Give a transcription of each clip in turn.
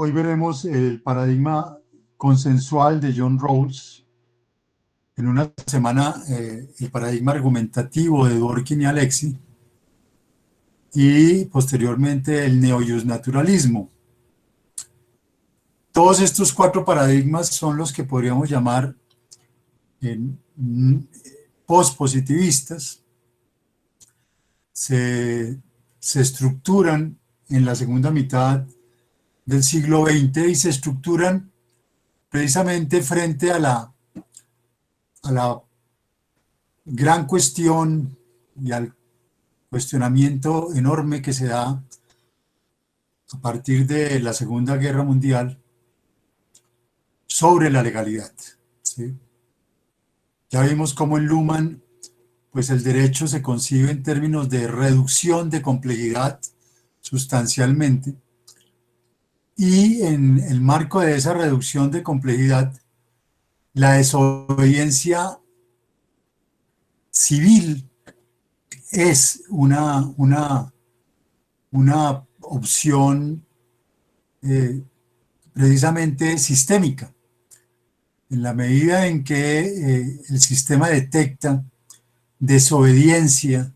Hoy veremos el paradigma consensual de John Rawls. En una semana, el paradigma argumentativo de Dworkin y Alexi. Y posteriormente el neojusnaturalismo. Todos estos cuatro paradigmas son los que podríamos llamar pospositivistas. Se estructuran en la segunda mitad del siglo XX y se estructuran precisamente frente a la gran cuestión y al cuestionamiento enorme que se da a partir de la Segunda Guerra Mundial sobre la legalidad, ¿sí? Ya vimos cómo en Luhmann, pues el derecho se concibe en términos de reducción de complejidad sustancialmente, y en el marco de esa reducción de complejidad, la desobediencia civil es una opción precisamente sistémica. En la medida en que el sistema detecta desobediencia,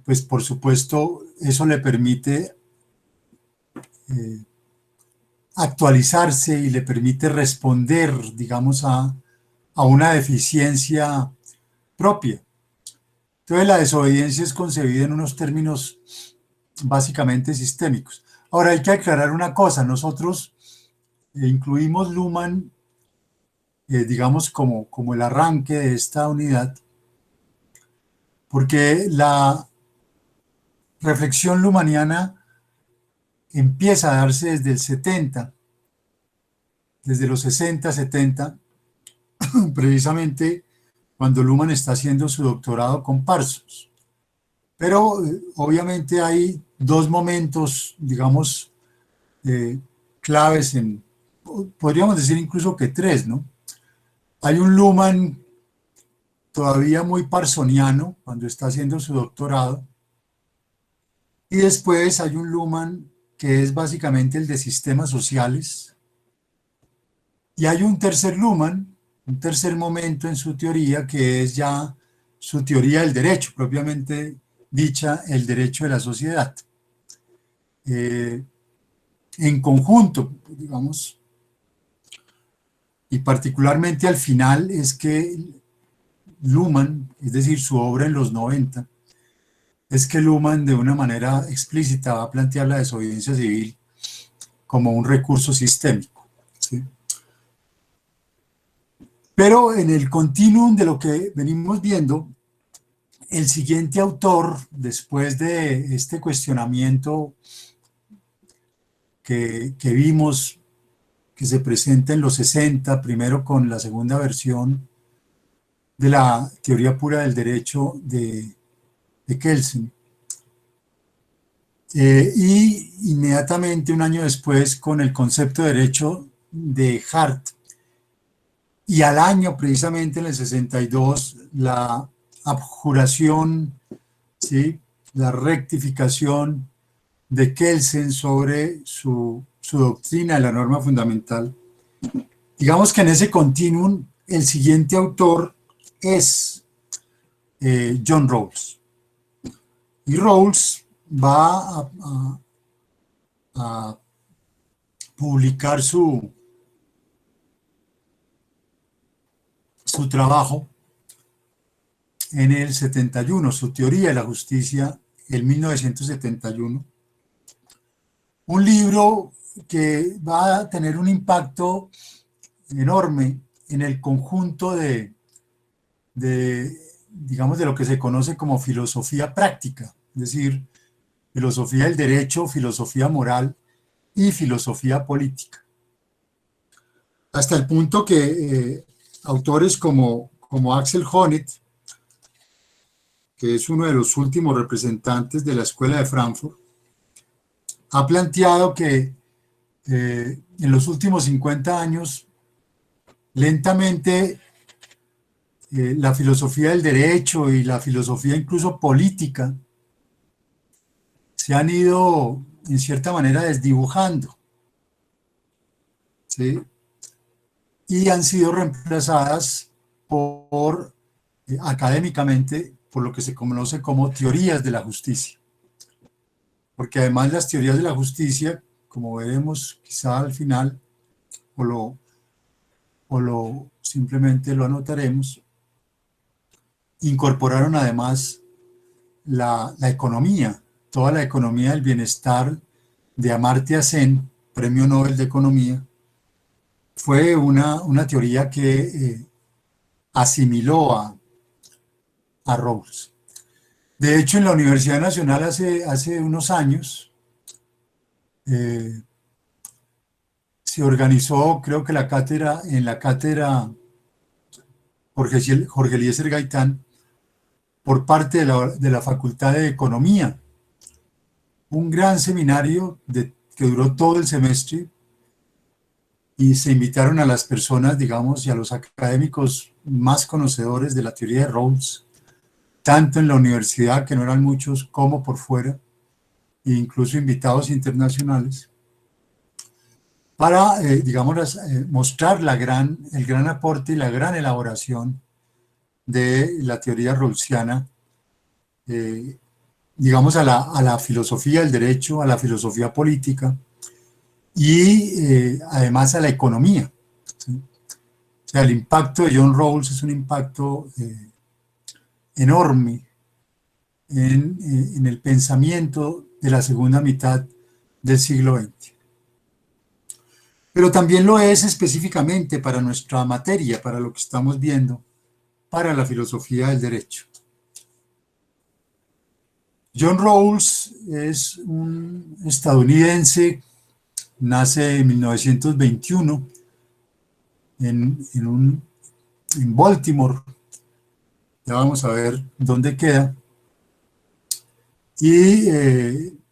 pues por supuesto eso le permite actualizarse y le permite responder, digamos, a una deficiencia propia. Entonces la desobediencia es concebida en unos términos básicamente sistémicos. Ahora hay que aclarar una cosa, nosotros incluimos Luhmann, digamos, como el arranque de esta unidad, porque la reflexión luhmanniana empieza a darse desde el 70, desde los 60, 70, precisamente cuando Luhmann está haciendo su doctorado con Parsons. Pero obviamente hay dos momentos, digamos, claves, podríamos decir incluso que tres, ¿no? Hay un Luhmann todavía muy parsoniano cuando está haciendo su doctorado, y después hay un Luhmann que es básicamente el de sistemas sociales, y hay un tercer Luhmann, un tercer momento en su teoría, que es ya su teoría del derecho, propiamente dicha, el derecho de la sociedad. En conjunto, digamos, y particularmente al final, es que Luhmann, es decir, su obra en los 90, es que Luhmann de una manera explícita va a plantear la desobediencia civil como un recurso sistémico, ¿sí? Pero en el continuum de lo que venimos viendo, el siguiente autor, después de este cuestionamiento que vimos, que se presenta en los 60, primero con la segunda versión de la teoría pura del derecho de Kelsen, y inmediatamente un año después con el concepto de derecho de Hart, y al año precisamente en el 62 la abjuración, ¿sí?, la rectificación de Kelsen sobre su doctrina de la norma fundamental. Digamos que en ese continuum el siguiente autor es John Rawls. Y Rawls va a publicar su trabajo en el 71, su teoría de la justicia, en 1971. Un libro que va a tener un impacto enorme en el conjunto digamos, de lo que se conoce como filosofía práctica, es decir, filosofía del derecho, filosofía moral y filosofía política. Hasta el punto que autores como Axel Honneth, que es uno de los últimos representantes de la Escuela de Frankfurt, ha planteado que en los últimos 50 años, lentamente, la filosofía del derecho y la filosofía incluso política se han ido, en cierta manera, desdibujando. ¿sí? Y han sido reemplazadas por, académicamente, por lo que se conoce como teorías de la justicia. Porque además las teorías de la justicia, como veremos quizá al final, simplemente lo anotaremos, incorporaron además la economía, toda la economía del bienestar de Amartya Sen, Premio Nobel de Economía. Fue una teoría que asimiló a Rawls. De hecho, en la Universidad Nacional hace unos años eh, se organizó, creo que en la cátedra Jorge Eliezer Gaitán, por parte de la Facultad de Economía, un gran seminario que duró todo el semestre, y se invitaron a las personas, digamos, y a los académicos más conocedores de la teoría de Rawls, tanto en la universidad, que no eran muchos, como por fuera, e incluso invitados internacionales, para, digamos, mostrar el gran aporte y la gran elaboración de la teoría rawlsiana, digamos, a la filosofía del derecho, a la filosofía política y además a la economía, ¿sí? O sea, el impacto de John Rawls es un impacto enorme en el pensamiento de la segunda mitad del siglo XX. Pero también lo es específicamente para nuestra materia, para lo que estamos viendo, para la filosofía del derecho. John Rawls es un estadounidense, nace en 1921 en Baltimore. Ya vamos a ver dónde queda. Y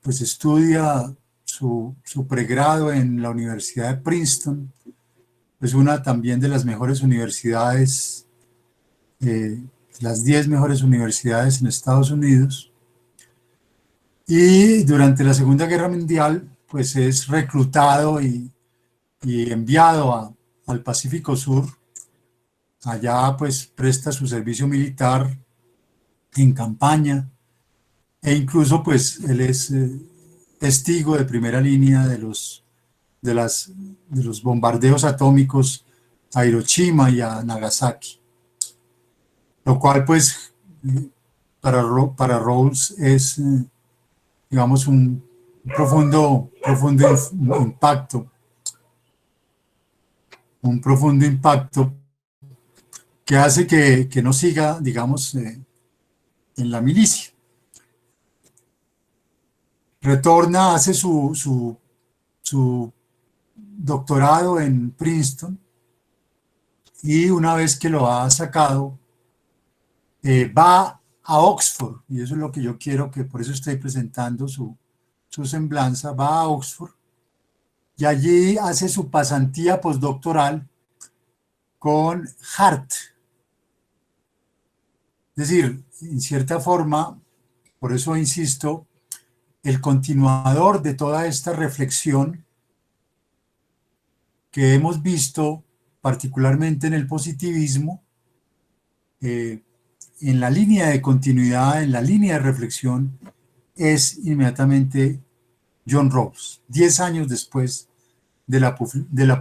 pues estudia su pregrado en la Universidad de Princeton. Es una también de las mejores universidades, las 10 mejores universidades en Estados Unidos. Y durante la Segunda Guerra Mundial, pues es reclutado y enviado al Pacífico Sur. Allá pues presta su servicio militar en campaña, e incluso pues él es testigo de primera línea de los bombardeos atómicos a Hiroshima y a Nagasaki. Lo cual pues para Rawls es, digamos, un profundo impacto, que hace que no siga, digamos, en la milicia. Retorna, hace su doctorado en Princeton, y una vez que lo ha sacado, va a Oxford, y eso es lo que yo quiero, que por eso estoy presentando su semblanza. Va a Oxford y allí hace su pasantía postdoctoral con Hart. Es decir, en cierta forma, por eso insisto, el continuador de toda esta reflexión que hemos visto, particularmente en el positivismo, en la línea de continuidad, en la línea de reflexión, es inmediatamente John Rawls, 10 años después de la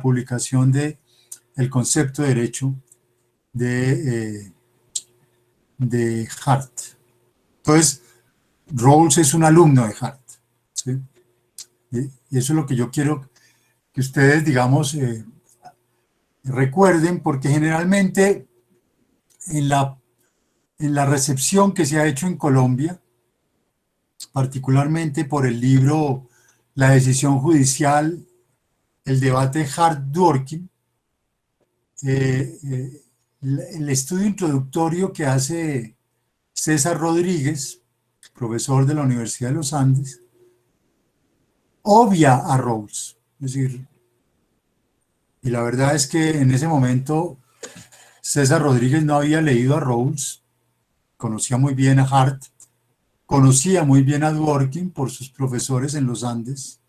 publicación de El concepto de derecho de Hart. Entonces, Rawls es un alumno de Hart, ¿sí? Y eso es lo que yo quiero que ustedes, digamos, recuerden, porque generalmente en la recepción que se ha hecho en Colombia, particularmente por el libro La decisión judicial, el debate Hart-Dworkin, el estudio introductorio que hace César Rodríguez, profesor de la Universidad de los Andes, obvia a Rawls. Es decir, y la verdad es que en ese momento César Rodríguez no había leído a Rawls, conocía muy bien a Hart, conocía muy bien a Dworkin por sus profesores en los Andes,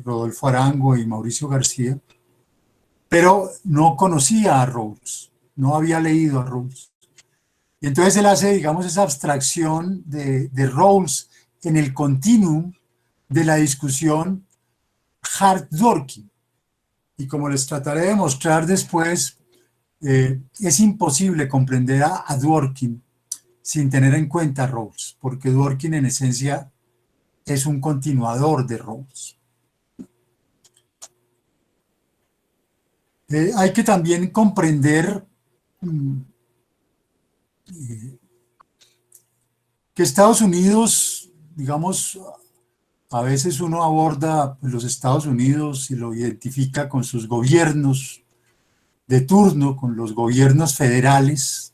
Rodolfo Arango y Mauricio García, pero no conocía a Rawls, no había leído a Rawls. Y entonces él hace, digamos, esa abstracción de Rawls en el continuum de la discusión Hart-Dworkin. Y como les trataré de mostrar después, es imposible comprender a Dworkin sin tener en cuenta a Rawls, porque Dworkin en esencia es un continuador de Rawls. Hay que también comprender que Estados Unidos, digamos, a veces uno aborda los Estados Unidos y lo identifica con sus gobiernos de turno, con los gobiernos federales.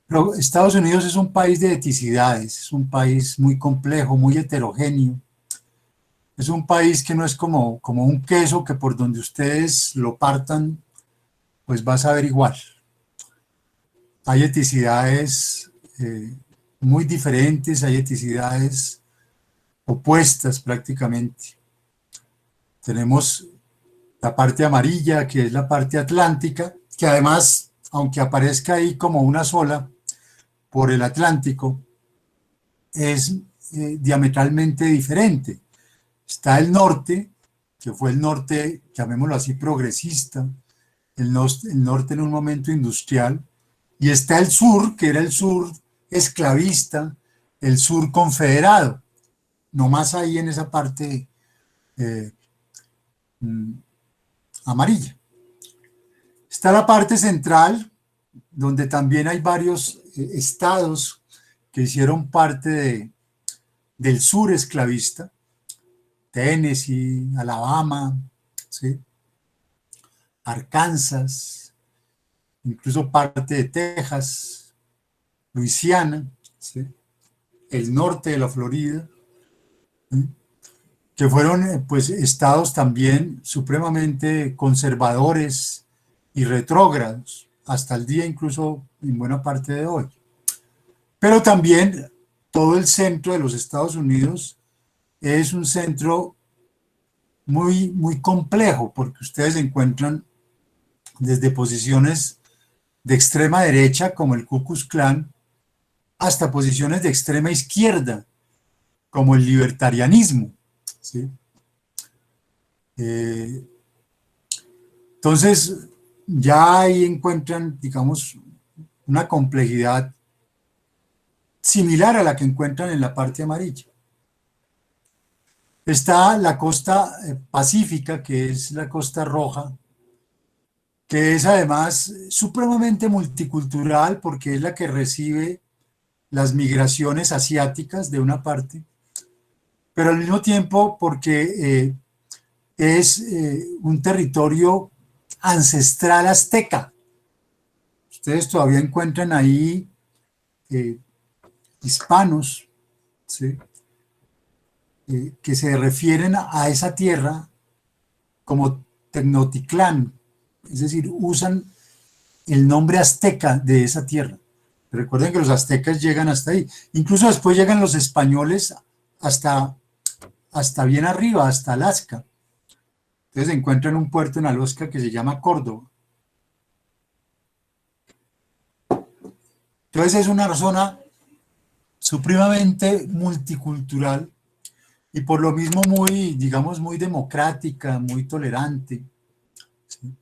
Pero Estados Unidos es un país de eticidades, es un país muy complejo, muy heterogéneo. Es un país que no es como un queso que por donde ustedes lo partan, pues va a saber igual. Hay eticidades muy diferentes, hay eticidades opuestas prácticamente. Tenemos la parte amarilla, que es la parte atlántica, que además, aunque aparezca ahí como una sola por el Atlántico, es diametralmente diferente. Está el norte, que fue el norte, llamémoslo así, progresista, el norte en un momento industrial, y está el sur, que era el sur esclavista, el sur confederado, nomás ahí en esa parte eh, amarilla. Está la parte central, donde también hay varios estados que hicieron parte del sur esclavista, Tennessee, Alabama, ¿sí? Arkansas, incluso parte de Texas, Luisiana, ¿sí? El norte de la Florida, ¿sí? Que fueron pues estados también supremamente conservadores y retrógrados, hasta el día incluso en buena parte de hoy. Pero también todo el centro de los Estados Unidos es un centro muy, muy complejo, porque ustedes encuentran desde posiciones de extrema derecha, como el Ku Klux Klan, hasta posiciones de extrema izquierda, como el libertarianismo, ¿sí? Entonces, ya ahí encuentran, digamos, una complejidad similar a la que encuentran en la parte amarilla. Está la costa pacífica, que es la costa roja, que es además supremamente multicultural porque es la que recibe las migraciones asiáticas de una parte, pero al mismo tiempo porque es un territorio ancestral azteca. Ustedes todavía encuentran ahí hispanos, ¿sí? Que se refieren a esa tierra como Tenochtitlán, es decir, usan el nombre azteca de esa tierra. Recuerden que los aztecas llegan hasta ahí. Incluso después llegan los españoles hasta bien arriba, hasta Alaska. Entonces se encuentra en un puerto en Alaska que se llama Córdoba. Entonces es una zona supremamente multicultural y por lo mismo muy, digamos, muy democrática, muy tolerante, ¿sí?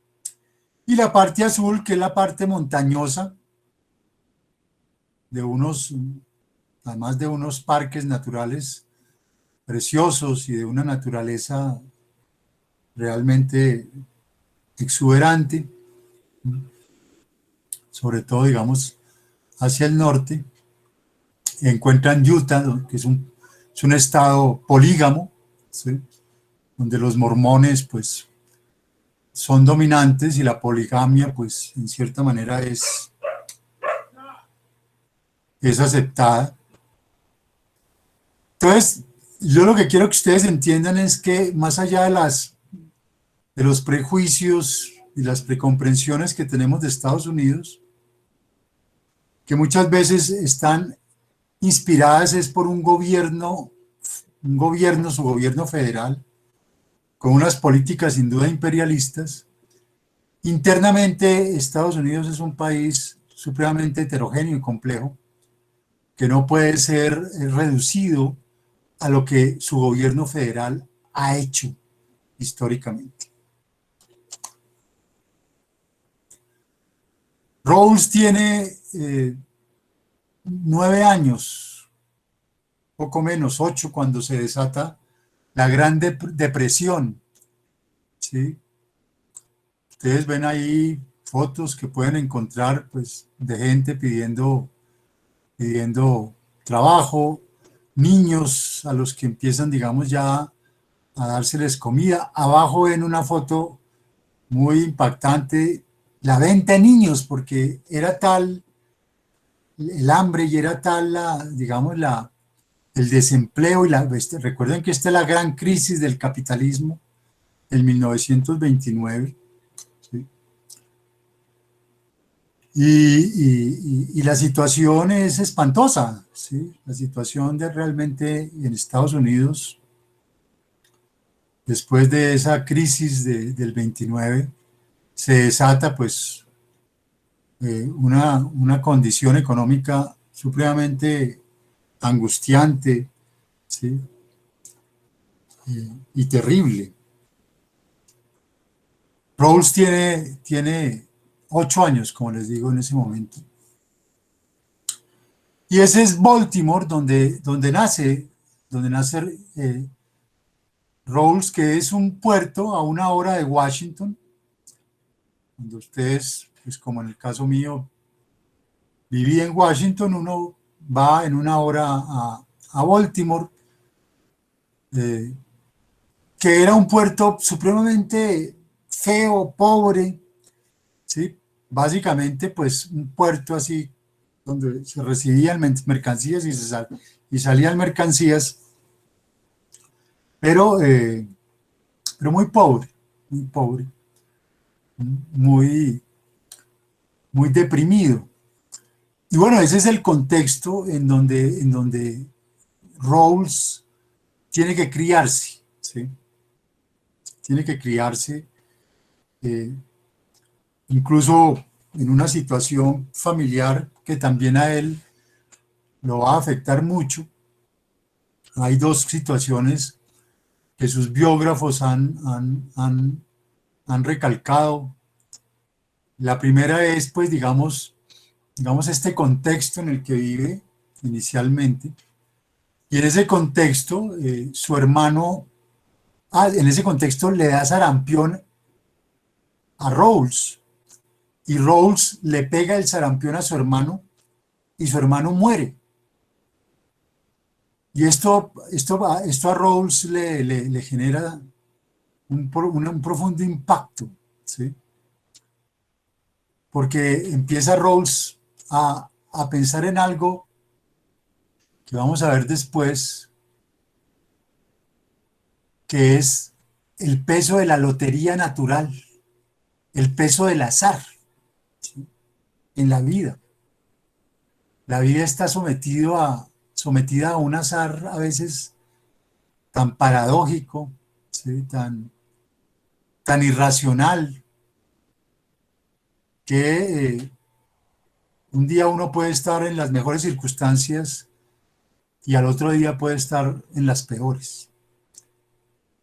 Y la parte azul, que es la parte montañosa, de unos, además de unos parques naturales preciosos y de una naturaleza realmente exuberante, sobre todo, digamos, hacia el norte, encuentran Utah, que es un estado polígamo, ¿sí? Donde los mormones, pues, son dominantes y la poligamia, pues, en cierta manera es aceptada. Entonces, yo lo que quiero que ustedes entiendan es que más allá de los prejuicios y las precomprensiones que tenemos de Estados Unidos, que muchas veces están inspiradas es por un gobierno, su gobierno federal, con unas políticas sin duda imperialistas, Internamente, Estados Unidos es un país supremamente heterogéneo y complejo, que no puede ser reducido a lo que su gobierno federal ha hecho históricamente. Rawls tiene 9 años, poco menos, 8, cuando se desata la Gran Depresión, ¿sí? Ustedes ven ahí fotos que pueden encontrar, pues, de gente pidiendo trabajo, niños a los que empiezan, digamos, ya a dárseles comida. Abajo ven una foto muy impactante, la venta de niños, porque era tal el hambre y era tal digamos, el desempleo recuerden que esta es la gran crisis del capitalismo en 1929, ¿sí? Y la situación es espantosa, ¿sí? La situación realmente en Estados Unidos, después de esa crisis del 29, se desata pues una condición económica supremamente angustiante, ¿sí? Y terrible. Rawls tiene 8 años, como les digo, en ese momento. Y ese es Baltimore, donde nace Rawls, que es un puerto a 1 hora de Washington, cuando ustedes, pues como en el caso mío, viví en Washington, uno va en 1 hora a Baltimore, eh, que era un puerto supremamente feo, pobre, ¿sí? Básicamente, pues un puerto así donde se recibían mercancías y salían mercancías, pero, eh, pero muy pobre, muy, muy deprimido. Y bueno, ese es el contexto en donde Rawls tiene que criarse, ¿sí? Tiene que criarse, eh, incluso en una situación familiar que también a él lo va a afectar mucho. Hay dos situaciones que sus biógrafos han recalcado. La primera es, pues, digamos, este contexto en el que vive inicialmente. Y en ese contexto, su hermano, en ese contexto le da sarampión a Rawls. Y Rawls le pega el sarampión a su hermano y su hermano muere. Y esto a Rawls le genera un profundo impacto, ¿sí? Porque empieza Rawls a pensar en algo que vamos a ver después, que es el peso de la lotería natural, el peso del azar, ¿sí? En la vida. La vida está sometida a un azar a veces tan paradójico, ¿sí? Tan irracional, que un día uno puede estar en las mejores circunstancias y al otro día puede estar en las peores.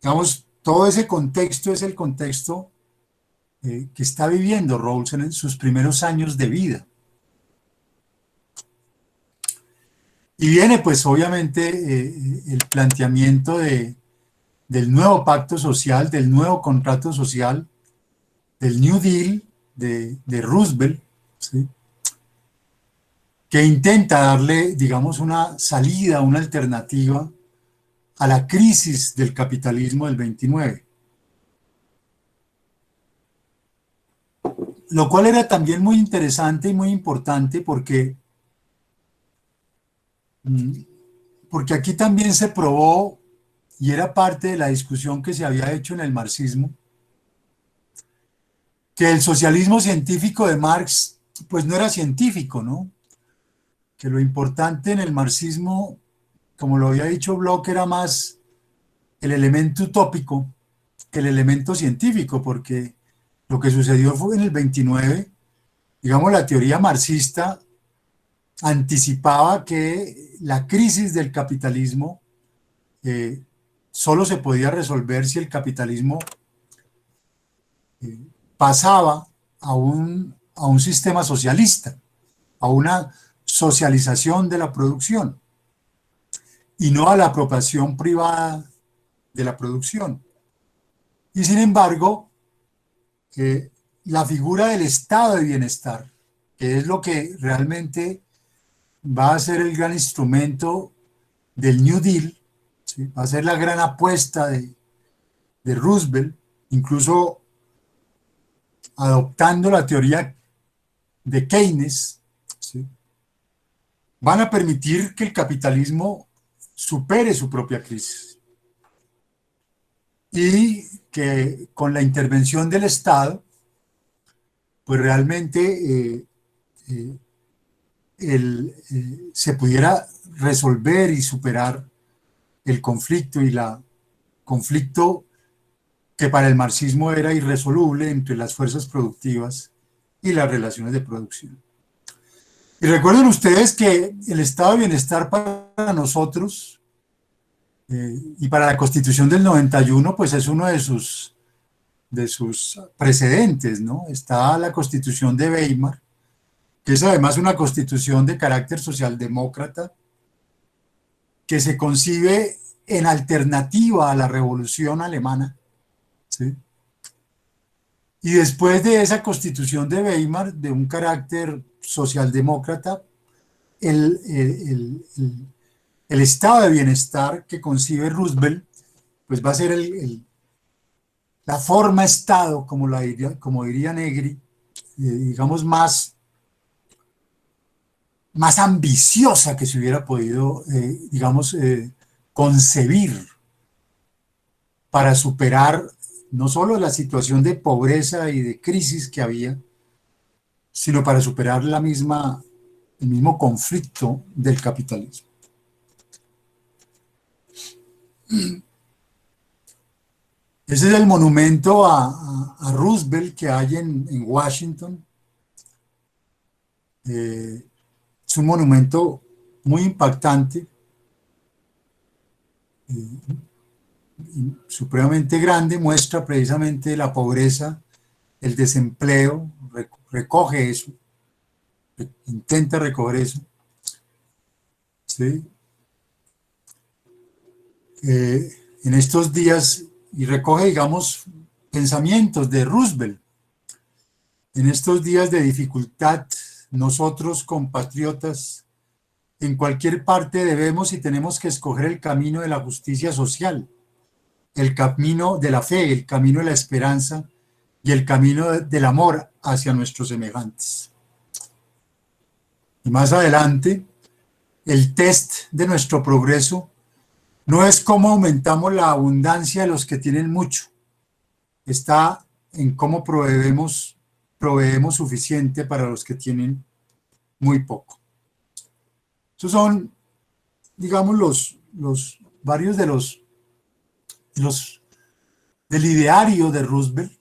Digamos, todo ese contexto es el contexto que está viviendo Rawls en sus primeros años de vida. Y viene pues obviamente el planteamiento del nuevo pacto social, del nuevo contrato social, del New Deal de Roosevelt, ¿sí? Que intenta darle, digamos, una salida, una alternativa a la crisis del capitalismo del 29. Lo cual era también muy interesante y muy importante mm, porque aquí también se probó, y era parte de la discusión que se había hecho en el marxismo, que el socialismo científico de Marx pues no era científico, ¿no? Que lo importante en el marxismo, como lo había dicho Bloch, era más el elemento utópico que el elemento científico, porque lo que sucedió fue en el 29, digamos, la teoría marxista anticipaba que la crisis del capitalismo solo se podía resolver si el capitalismo pasaba a un sistema socialista, a una socialización de la producción y no a la apropiación privada de la producción. Y sin embargo, la figura del estado de bienestar, que es lo que realmente va a ser el gran instrumento del New Deal, ¿sí? Va a ser la gran apuesta de Roosevelt, incluso adoptando la teoría de Keynes, ¿sí? Van a permitir que el capitalismo supere su propia crisis y que con la intervención del Estado, pues realmente se pudiera resolver y superar el conflicto conflicto que para el marxismo era irresoluble entre las fuerzas productivas y las relaciones de producción. Y recuerden ustedes que el estado de bienestar para nosotros y para la Constitución del 91, pues es uno de sus precedentes, ¿no? Está la Constitución de Weimar, que es además una constitución de carácter socialdemócrata, que se concibe en alternativa a la Revolución Alemana, ¿sí? Y después de esa constitución de Weimar, de un carácter socialdemócrata, el estado de bienestar que concibe Roosevelt, pues va a ser la forma estado, como diría Negri, digamos más ambiciosa que se hubiera podido, digamos, concebir para superar no solo la situación de pobreza y de crisis que había, sino para superar el mismo conflicto del capitalismo. Ese es el monumento a Roosevelt que hay en Washington. Es un monumento muy impactante, supremamente grande, muestra precisamente la pobreza, el desempleo, recoge eso, intenta recoger eso, ¿sí? En estos días, y recoge, digamos, pensamientos de Roosevelt. En estos días de dificultad, nosotros, compatriotas, en cualquier parte debemos y tenemos que escoger el camino de la justicia social, el camino de la fe, el camino de la esperanza y el camino del amor hacia nuestros semejantes. Y más adelante, el test de nuestro progreso no es cómo aumentamos la abundancia de los que tienen mucho, está en cómo proveemos suficiente para los que tienen muy poco. Esos son, digamos, varios del ideario de Roosevelt,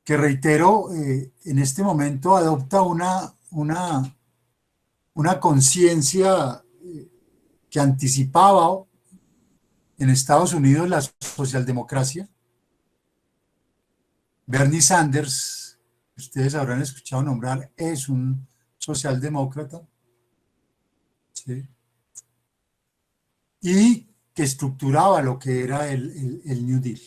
que reitero, en este momento adopta una conciencia que anticipaba en Estados Unidos la socialdemocracia. Bernie Sanders, ustedes habrán escuchado nombrar, es un socialdemócrata, ¿sí? Y que estructuraba lo que era el New Deal.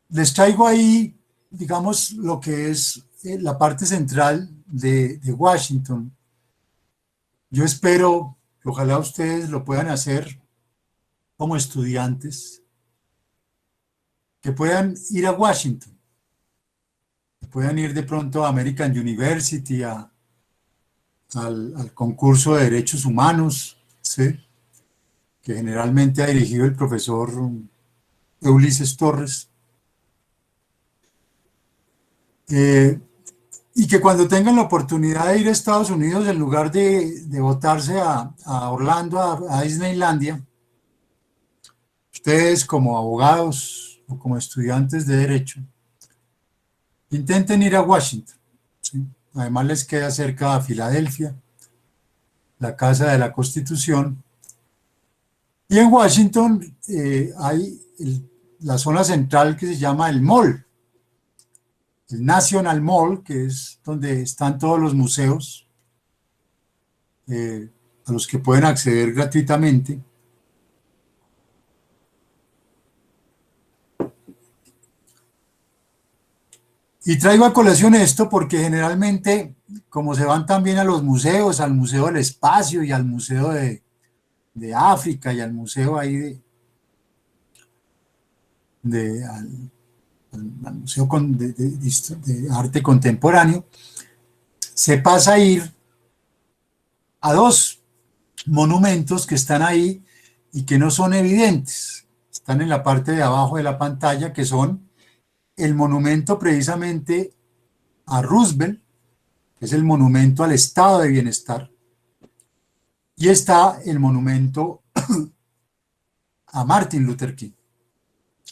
Les traigo ahí, digamos, lo que es la parte central de Washington. Yo espero que ojalá ustedes lo puedan hacer como estudiantes, que puedan ir a Washington, que puedan ir de pronto a American University, al concurso de derechos humanos, ¿sí? Que generalmente ha dirigido el profesor Ulises Torres. Y que cuando tengan la oportunidad de ir a Estados Unidos, en lugar de botarse a Orlando, a Disneylandia, ustedes como abogados o como estudiantes de derecho, intenten ir a Washington, ¿sí? Además les queda cerca a Filadelfia, la Casa de la Constitución, y en Washington hay la zona central que se llama el Mall, el National Mall, que es donde están todos los museos a los que pueden acceder gratuitamente. Y traigo a colación esto porque generalmente, como se van también a los museos, al Museo del Espacio y al Museo de África y al museo ahí al Museo de Arte Contemporáneo, se pasa a ir a dos monumentos que están ahí y que no son evidentes. Están en la parte de abajo de la pantalla, que son el monumento precisamente a Roosevelt, que es el monumento al estado de bienestar, y está el monumento a Martin Luther King.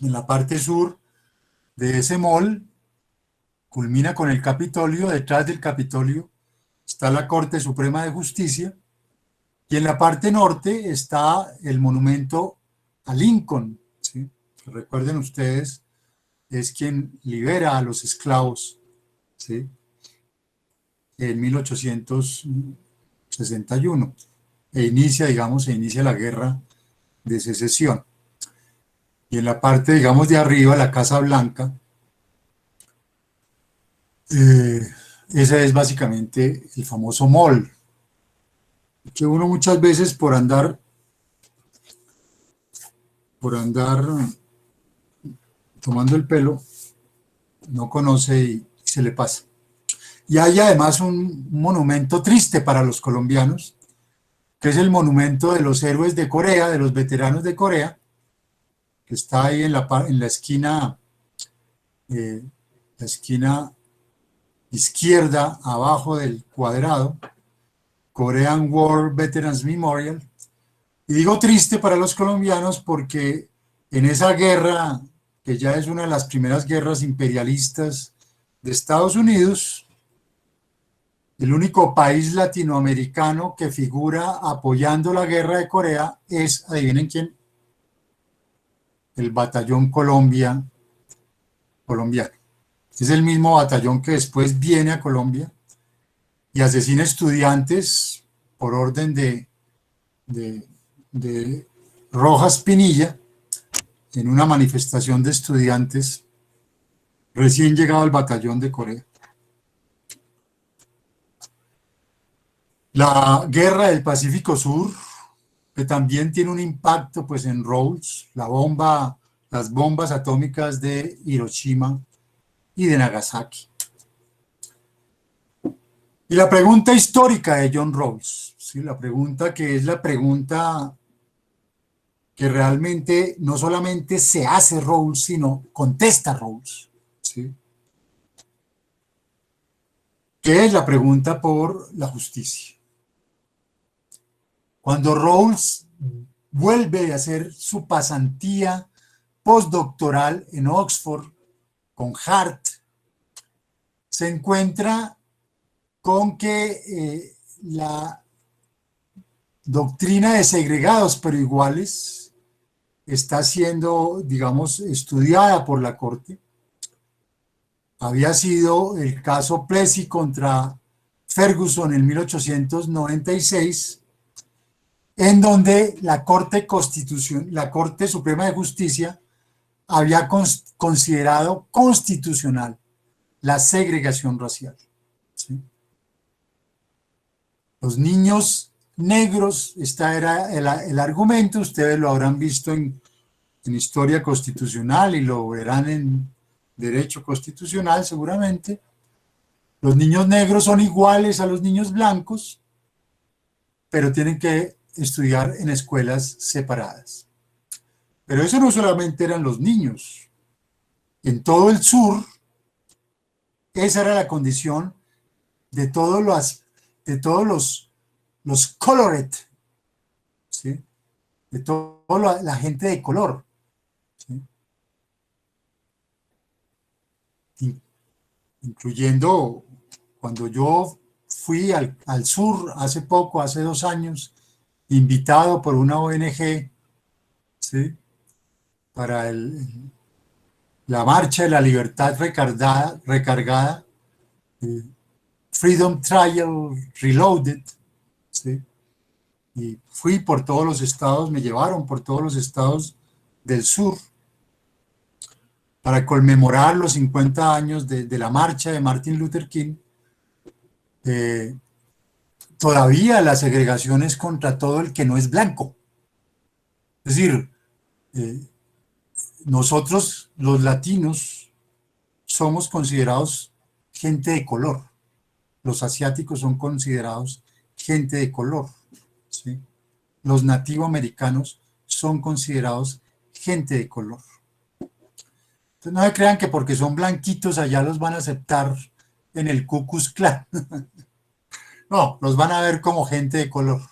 En la parte sur de ese mall culmina con el Capitolio, detrás del Capitolio está la Corte Suprema de Justicia, y en la parte norte está el monumento a Lincoln, ¿sí? Recuerden ustedes, es quien libera a los esclavos, ¿sí? En 1861 se inicia la guerra de secesión. Y en la parte, digamos, de arriba, la Casa Blanca, ese es básicamente el famoso mall, que uno muchas veces por andar tomando el pelo, no conoce y se le pasa. Y hay además un monumento triste para los colombianos, que es el monumento de los héroes de Corea, de los veteranos de Corea, que está ahí en la esquina, la esquina izquierda, abajo del cuadrado, Korean War Veterans Memorial. Y digo triste para los colombianos porque en esa guerra, que ya es una de las primeras guerras imperialistas de Estados Unidos, el único país latinoamericano que figura apoyando la guerra de Corea es, adivinen quién, el Batallón colombiano. Es el mismo batallón que después viene a Colombia y asesina estudiantes por orden de Rojas Pinilla en una manifestación de estudiantes recién llegado al batallón de Corea. La guerra del Pacífico Sur, que también tiene un impacto pues en Rhodes, las bombas atómicas de Hiroshima y de Nagasaki. Y la pregunta histórica de John Rawls, ¿sí? La pregunta que es la pregunta que realmente no solamente se hace Rawls, sino contesta Rawls, ¿sí? Que es la pregunta por la justicia. Cuando Rawls vuelve a hacer su pasantía postdoctoral en Oxford con Hart, se encuentra con que la doctrina de segregados pero iguales está siendo, digamos, estudiada por la Corte. Había sido el caso Plessy contra Ferguson en 1896, en donde la Corte Suprema de Justicia había considerado constitucional la segregación racial, ¿sí? Los niños negros, este era el argumento, ustedes lo habrán visto en historia constitucional y lo verán en derecho constitucional seguramente. Los niños negros son iguales a los niños blancos, pero tienen que estudiar en escuelas separadas. Pero eso no solamente eran los niños. En todo el sur, esa era la condición de todos los colored, ¿sí? De toda la gente de color. incluyendo cuando yo fui al sur hace poco, hace 2 años, invitado por una ONG, ¿sí? Para la marcha de la libertad recargada, Freedom Trial Reloaded, ¿sí? Y fui por todos los estados, me llevaron por todos los estados del sur para conmemorar los 50 años de la marcha de Martin Luther King. Todavía la segregación es contra todo el que no es blanco. Es decir, eh, nosotros los latinos somos considerados gente de color. Los asiáticos son considerados gente de color, ¿sí? Los nativoamericanos son considerados gente de color. Entonces no se crean que porque son blanquitos allá los van a aceptar en el Ku Klux Klan. No, los van a ver como gente de color.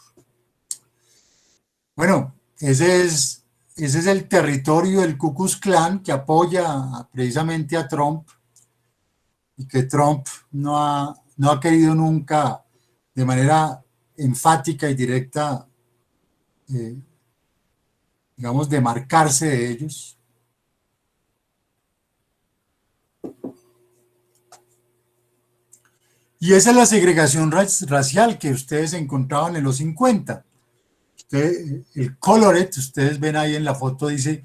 Bueno, ese es el territorio del Ku Klux Klan que apoya precisamente a Trump y que Trump no ha querido nunca de manera enfática y directa, digamos, demarcarse de ellos. Y esa es la segregación racial que ustedes encontraban en los 50. El colored, ustedes ven ahí en la foto, dice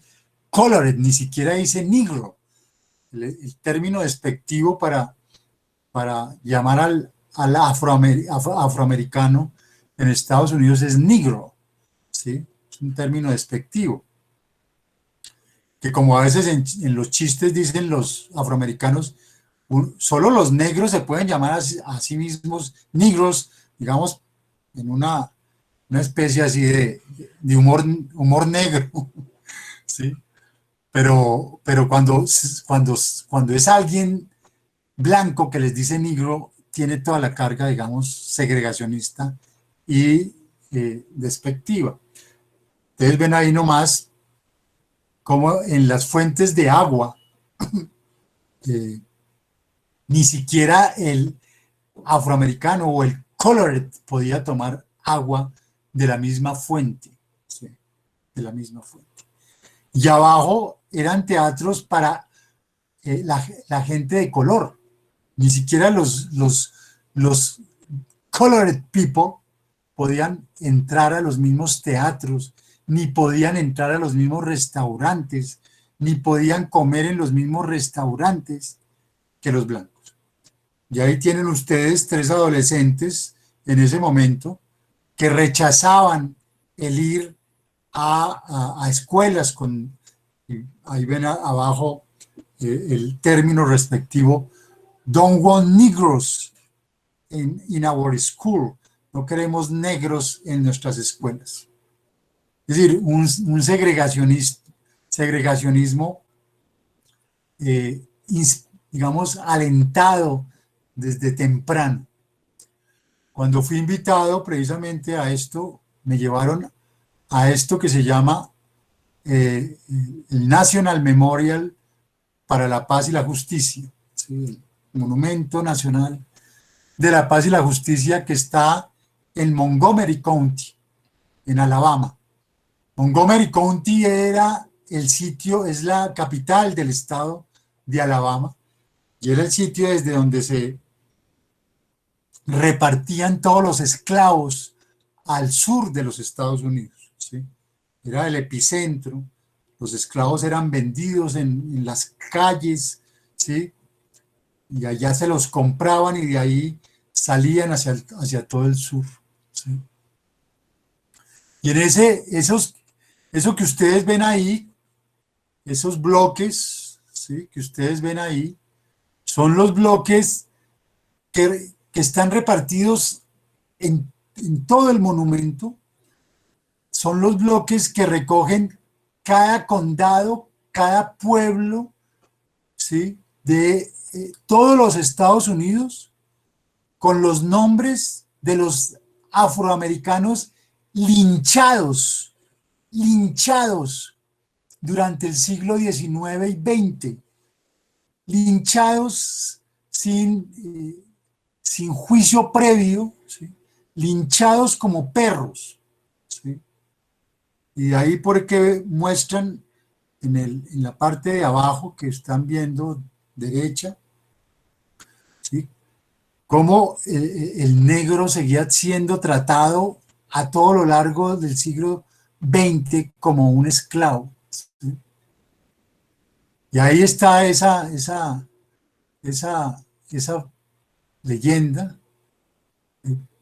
colored, ni siquiera dice negro. El término despectivo para llamar al afroamericano en Estados Unidos es negro, ¿sí? Es un término despectivo. Que como a veces en los chistes dicen los afroamericanos, solo los negros se pueden llamar a sí mismos negros, digamos, en una especie así de humor negro, ¿sí? Pero cuando es alguien blanco que les dice negro, tiene toda la carga, digamos, segregacionista y despectiva. Ustedes ven ahí nomás como en las fuentes de agua, ni siquiera el afroamericano o el colored podía tomar agua de la misma fuente, ¿sí? De la misma fuente. Y abajo eran teatros para la gente de color. Ni siquiera los colored people podían entrar a los mismos teatros, ni podían entrar a los mismos restaurantes, ni podían comer en los mismos restaurantes que los blancos. Y ahí tienen ustedes 3 adolescentes en ese momento que rechazaban el ir a escuelas con, ahí ven abajo el término respectivo, don't want Negroes in our school, no queremos negros en nuestras escuelas. Es decir, un segregacionismo, digamos, alentado desde temprano. Cuando fui invitado precisamente a esto, me llevaron a esto que se llama el National Memorial para la Paz y la Justicia, ¿sí? El Monumento Nacional de la Paz y la Justicia que está en Montgomery County, en Alabama. Montgomery County era el sitio, es la capital del estado de Alabama, y era el sitio desde donde se repartían todos los esclavos al sur de los Estados Unidos, ¿sí? Era el epicentro, los esclavos eran vendidos en las calles, ¿sí? Y allá se los compraban y de ahí salían hacia todo el sur, ¿sí? Y en eso que ustedes ven ahí, esos bloques, ¿sí? Que ustedes ven ahí, son los bloques que están repartidos en todo el monumento, son los bloques que recogen cada condado, cada pueblo, ¿sí? De todos los Estados Unidos, con los nombres de los afroamericanos linchados durante el siglo XIX y XX, linchados sin juicio previo, ¿sí? Linchados como perros, ¿sí? Y de ahí porque muestran en la parte de abajo que están viendo derecha, ¿sí? Cómo el negro seguía siendo tratado a todo lo largo del siglo XX como un esclavo, ¿sí? Y ahí está esa leyenda,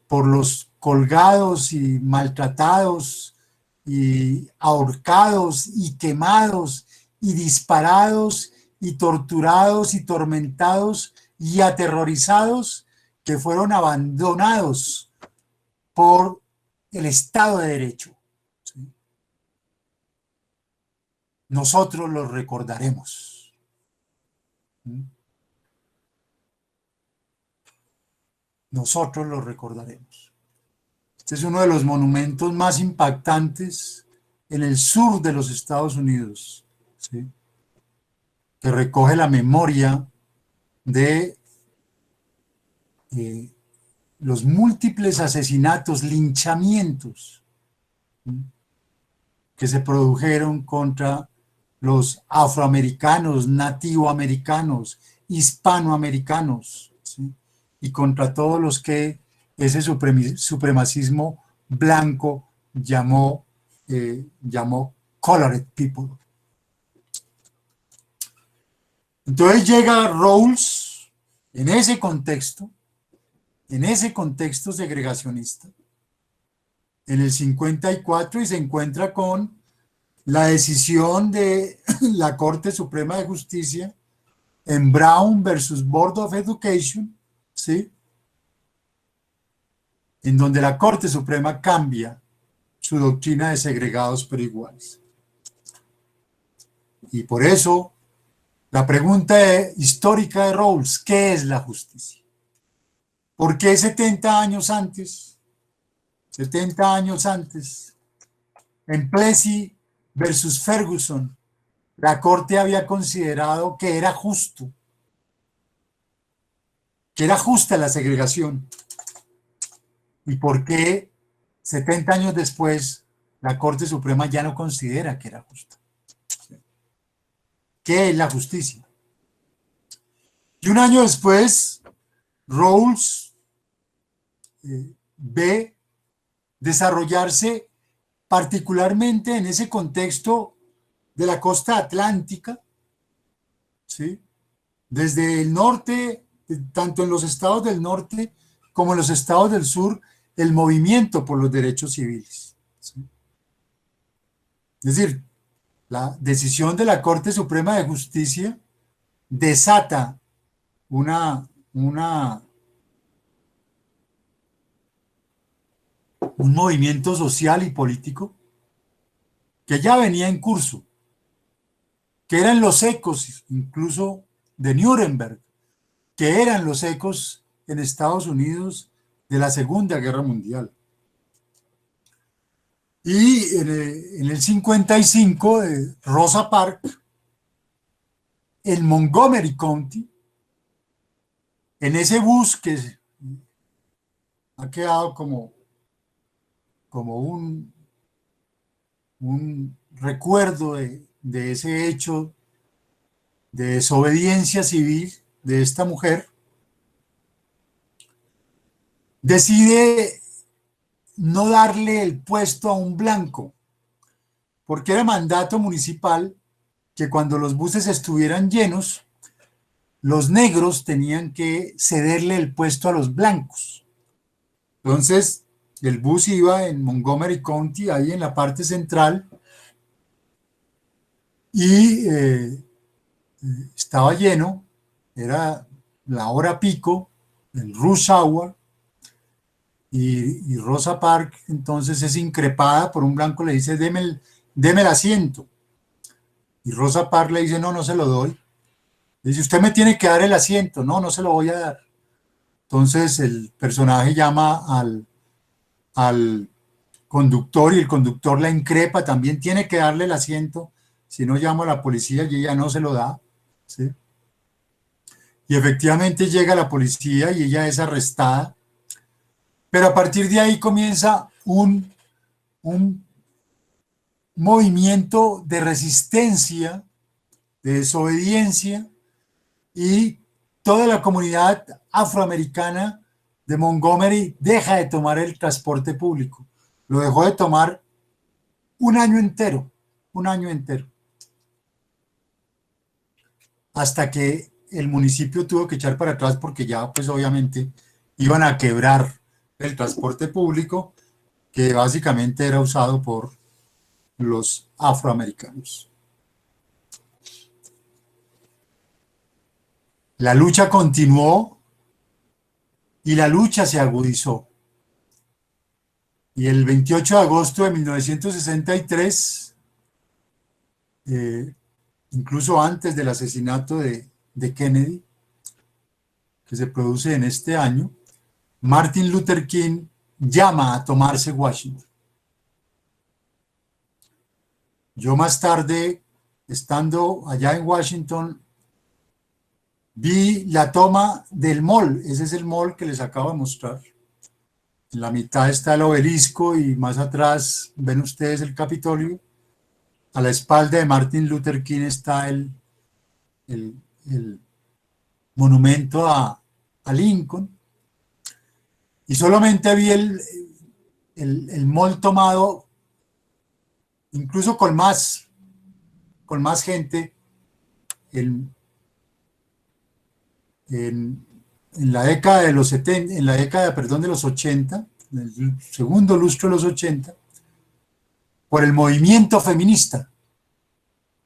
por los colgados y maltratados y ahorcados y quemados y disparados y torturados y tormentados y aterrorizados que fueron abandonados por el Estado de Derecho. ¿Sí? Nosotros los recordaremos. ¿Sí? Nosotros los recordaremos. Este es uno de los monumentos más impactantes en el sur de los Estados Unidos, ¿sí? Que recoge la memoria de los múltiples asesinatos, linchamientos, ¿sí? Que se produjeron contra los afroamericanos, nativoamericanos, hispanoamericanos, ¿sí? Y contra todos los que ese supremacismo blanco llamó colored people. Entonces llega Rawls en ese contexto segregacionista, en el 54, y se encuentra con la decisión de la Corte Suprema de Justicia en Brown versus Board of Education, ¿sí? En donde la Corte Suprema cambia su doctrina de segregados pero iguales. Y por eso, la pregunta histórica de Rawls, ¿qué es la justicia? ¿Por qué 70 años antes, en Plessy versus Ferguson, la Corte había considerado que era justo, que era justa la segregación? ¿Y por qué 70 años después la Corte Suprema ya no considera que era justa? ¿Qué es la justicia? Y un año después, Rawls ve desarrollarse particularmente en ese contexto de la costa atlántica, ¿sí? Desde el norte, tanto en los estados del norte como en los estados del sur, el movimiento por los derechos civiles, ¿sí? Es decir, la decisión de la Corte Suprema de Justicia desata un movimiento social y político que ya venía en curso, que eran los ecos incluso de Nuremberg, que eran los ecos en Estados Unidos de la Segunda Guerra Mundial. Y en el 55, Rosa Parks, en Montgomery County, en ese bus que ha quedado como un recuerdo de ese hecho de desobediencia civil de esta mujer, decide no darle el puesto a un blanco, porque era mandato municipal que cuando los buses estuvieran llenos, los negros tenían que cederle el puesto a los blancos. Entonces, el bus iba en Montgomery County, ahí en la parte central, y estaba lleno, era la hora pico, el rush hour, y Rosa Parks entonces es increpada por un blanco, le dice, deme el asiento. Y Rosa Parks le dice, no, no se lo doy. Le dice, usted me tiene que dar el asiento. No, no se lo voy a dar. Entonces el personaje llama al conductor y el conductor la increpa, también tiene que darle el asiento, si no llamo a la policía y ella no se lo da, ¿sí? y efectivamente llega la policía y ella es arrestada, pero a partir de ahí comienza un movimiento de resistencia, de desobediencia, y toda la comunidad afroamericana de Montgomery deja de tomar el transporte público. Lo dejó de tomar un año entero, hasta que el municipio tuvo que echar para atrás porque ya pues obviamente iban a quebrar el transporte público que básicamente era usado por los afroamericanos. La lucha continuó y la lucha se agudizó. Y el 28 de agosto de 1963, incluso antes del asesinato de Kennedy, que se produce en este año, Martin Luther King llama a tomarse Washington. Yo más tarde, estando allá en Washington, vi la toma del mall. Ese es el mall que les acabo de mostrar. En la mitad está el obelisco y más atrás ven ustedes el Capitolio. A la espalda de Martin Luther King está el monumento a Lincoln. Y solamente vi el mall tomado, incluso con más gente, en la década de los 70, en la década, perdón, de los 80, en el segundo lustro de los 80, por el movimiento feminista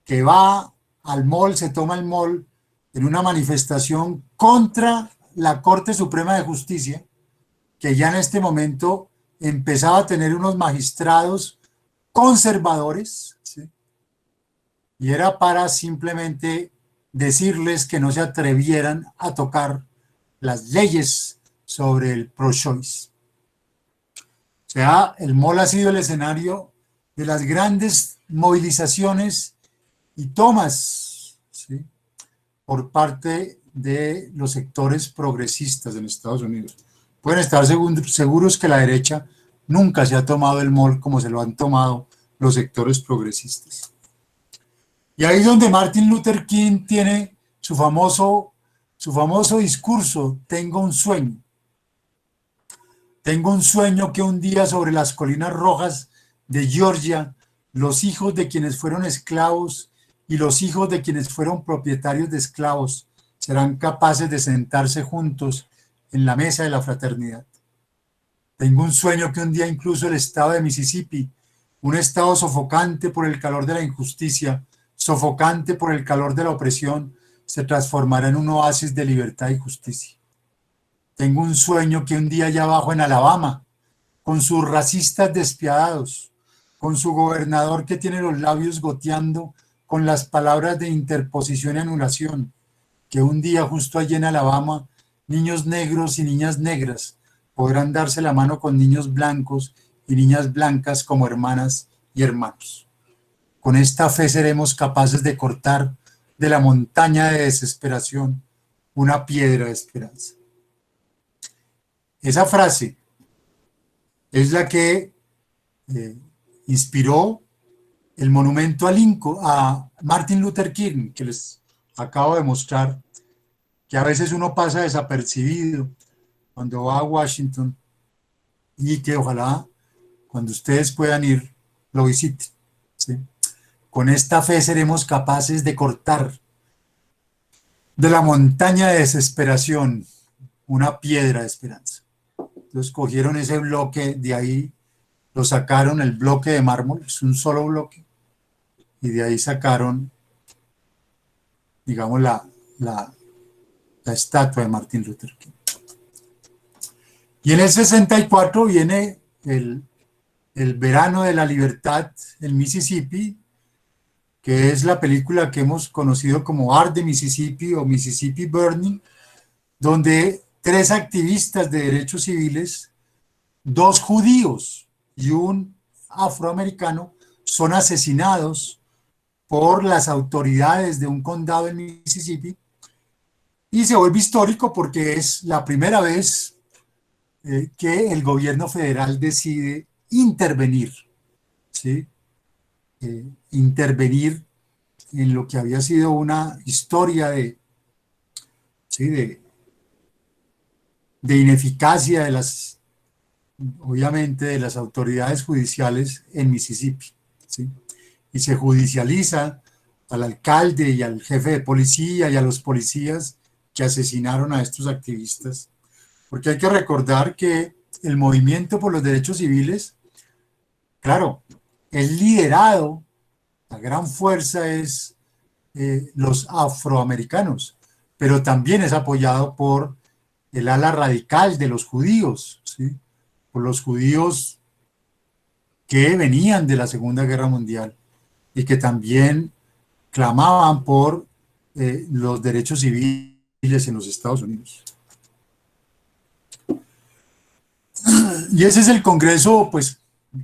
que va al mall, se toma el mall en una manifestación contra la Corte Suprema de Justicia, que ya en este momento empezaba a tener unos magistrados conservadores, ¿sí? Y era para simplemente decirles que no se atrevieran a tocar las leyes sobre el pro-choice. O sea, el mall ha sido el escenario de las grandes movilizaciones y tomas, ¿sí?, por parte de los sectores progresistas en Estados Unidos. Pueden estar seguros que la derecha nunca se ha tomado el mall como se lo han tomado los sectores progresistas. Y ahí es donde Martin Luther King tiene su famoso discurso: tengo un sueño. Tengo un sueño que un día sobre las colinas rojas de Georgia, los hijos de quienes fueron esclavos y los hijos de quienes fueron propietarios de esclavos serán capaces de sentarse juntos en la mesa de la fraternidad. Tengo un sueño que un día incluso el estado de Mississippi, un estado sofocante por el calor de la injusticia, sofocante por el calor de la opresión, se transformará en un oasis de libertad y justicia. Tengo un sueño que un día allá abajo en Alabama, con sus racistas despiadados, con su gobernador que tiene los labios goteando con las palabras de interposición y anulación, que un día justo allí en Alabama, niños negros y niñas negras podrán darse la mano con niños blancos y niñas blancas como hermanas y hermanos. Con esta fe seremos capaces de cortar de la montaña de desesperación una piedra de esperanza. Esa frase es la que inspiró el monumento a Martin Luther King, que les acabo de mostrar, que a veces uno pasa desapercibido cuando va a Washington, y que ojalá cuando ustedes puedan ir lo visiten, ¿sí? Con esta fe seremos capaces de cortar de la montaña de desesperación una piedra de esperanza. Entonces cogieron ese bloque, de ahí lo sacaron, el bloque de mármol, es un solo bloque, y de ahí sacaron, digamos, la estatua de Martin Luther King. Y en el 64 viene el verano de la libertad en Mississippi, que es la película que hemos conocido como Art de Mississippi o Mississippi Burning, donde 3 activistas de derechos civiles, 2 judíos y un afroamericano, son asesinados por las autoridades de un condado en Mississippi Y se vuelve histórico porque es la primera vez que el gobierno federal decide intervenir, ¿sí? Intervenir en lo que había sido una historia ¿sí? de ineficacia de obviamente, de las autoridades judiciales en Mississippi, ¿sí? Y se judicializa al alcalde y al jefe de policía y a los policías que asesinaron a estos activistas. Porque hay que recordar que el movimiento por los derechos civiles, claro, es liderado, la gran fuerza es los afroamericanos, pero también es apoyado por el ala radical de los judíos, ¿sí? Por los judíos que venían de la Segunda Guerra Mundial y que también clamaban por los derechos civiles en los Estados Unidos. Y ese es el Congreso, pues,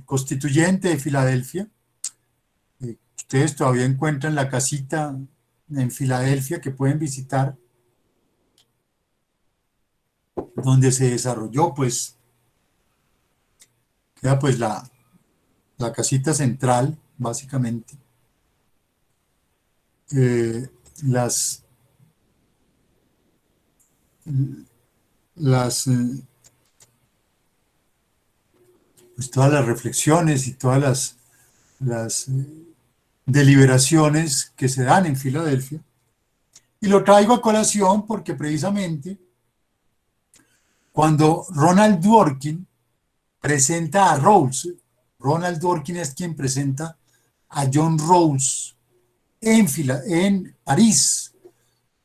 Constituyente de Filadelfia. Ustedes todavía encuentran la casita en Filadelfia que pueden visitar, donde se desarrolló, pues, queda pues la casita central, básicamente. Eh, las las pues todas las reflexiones y todas las deliberaciones que se dan en Filadelfia. Y lo traigo a colación porque precisamente cuando Ronald Dworkin presenta a Rawls, Ronald Dworkin es quien presenta a John Rawls en París,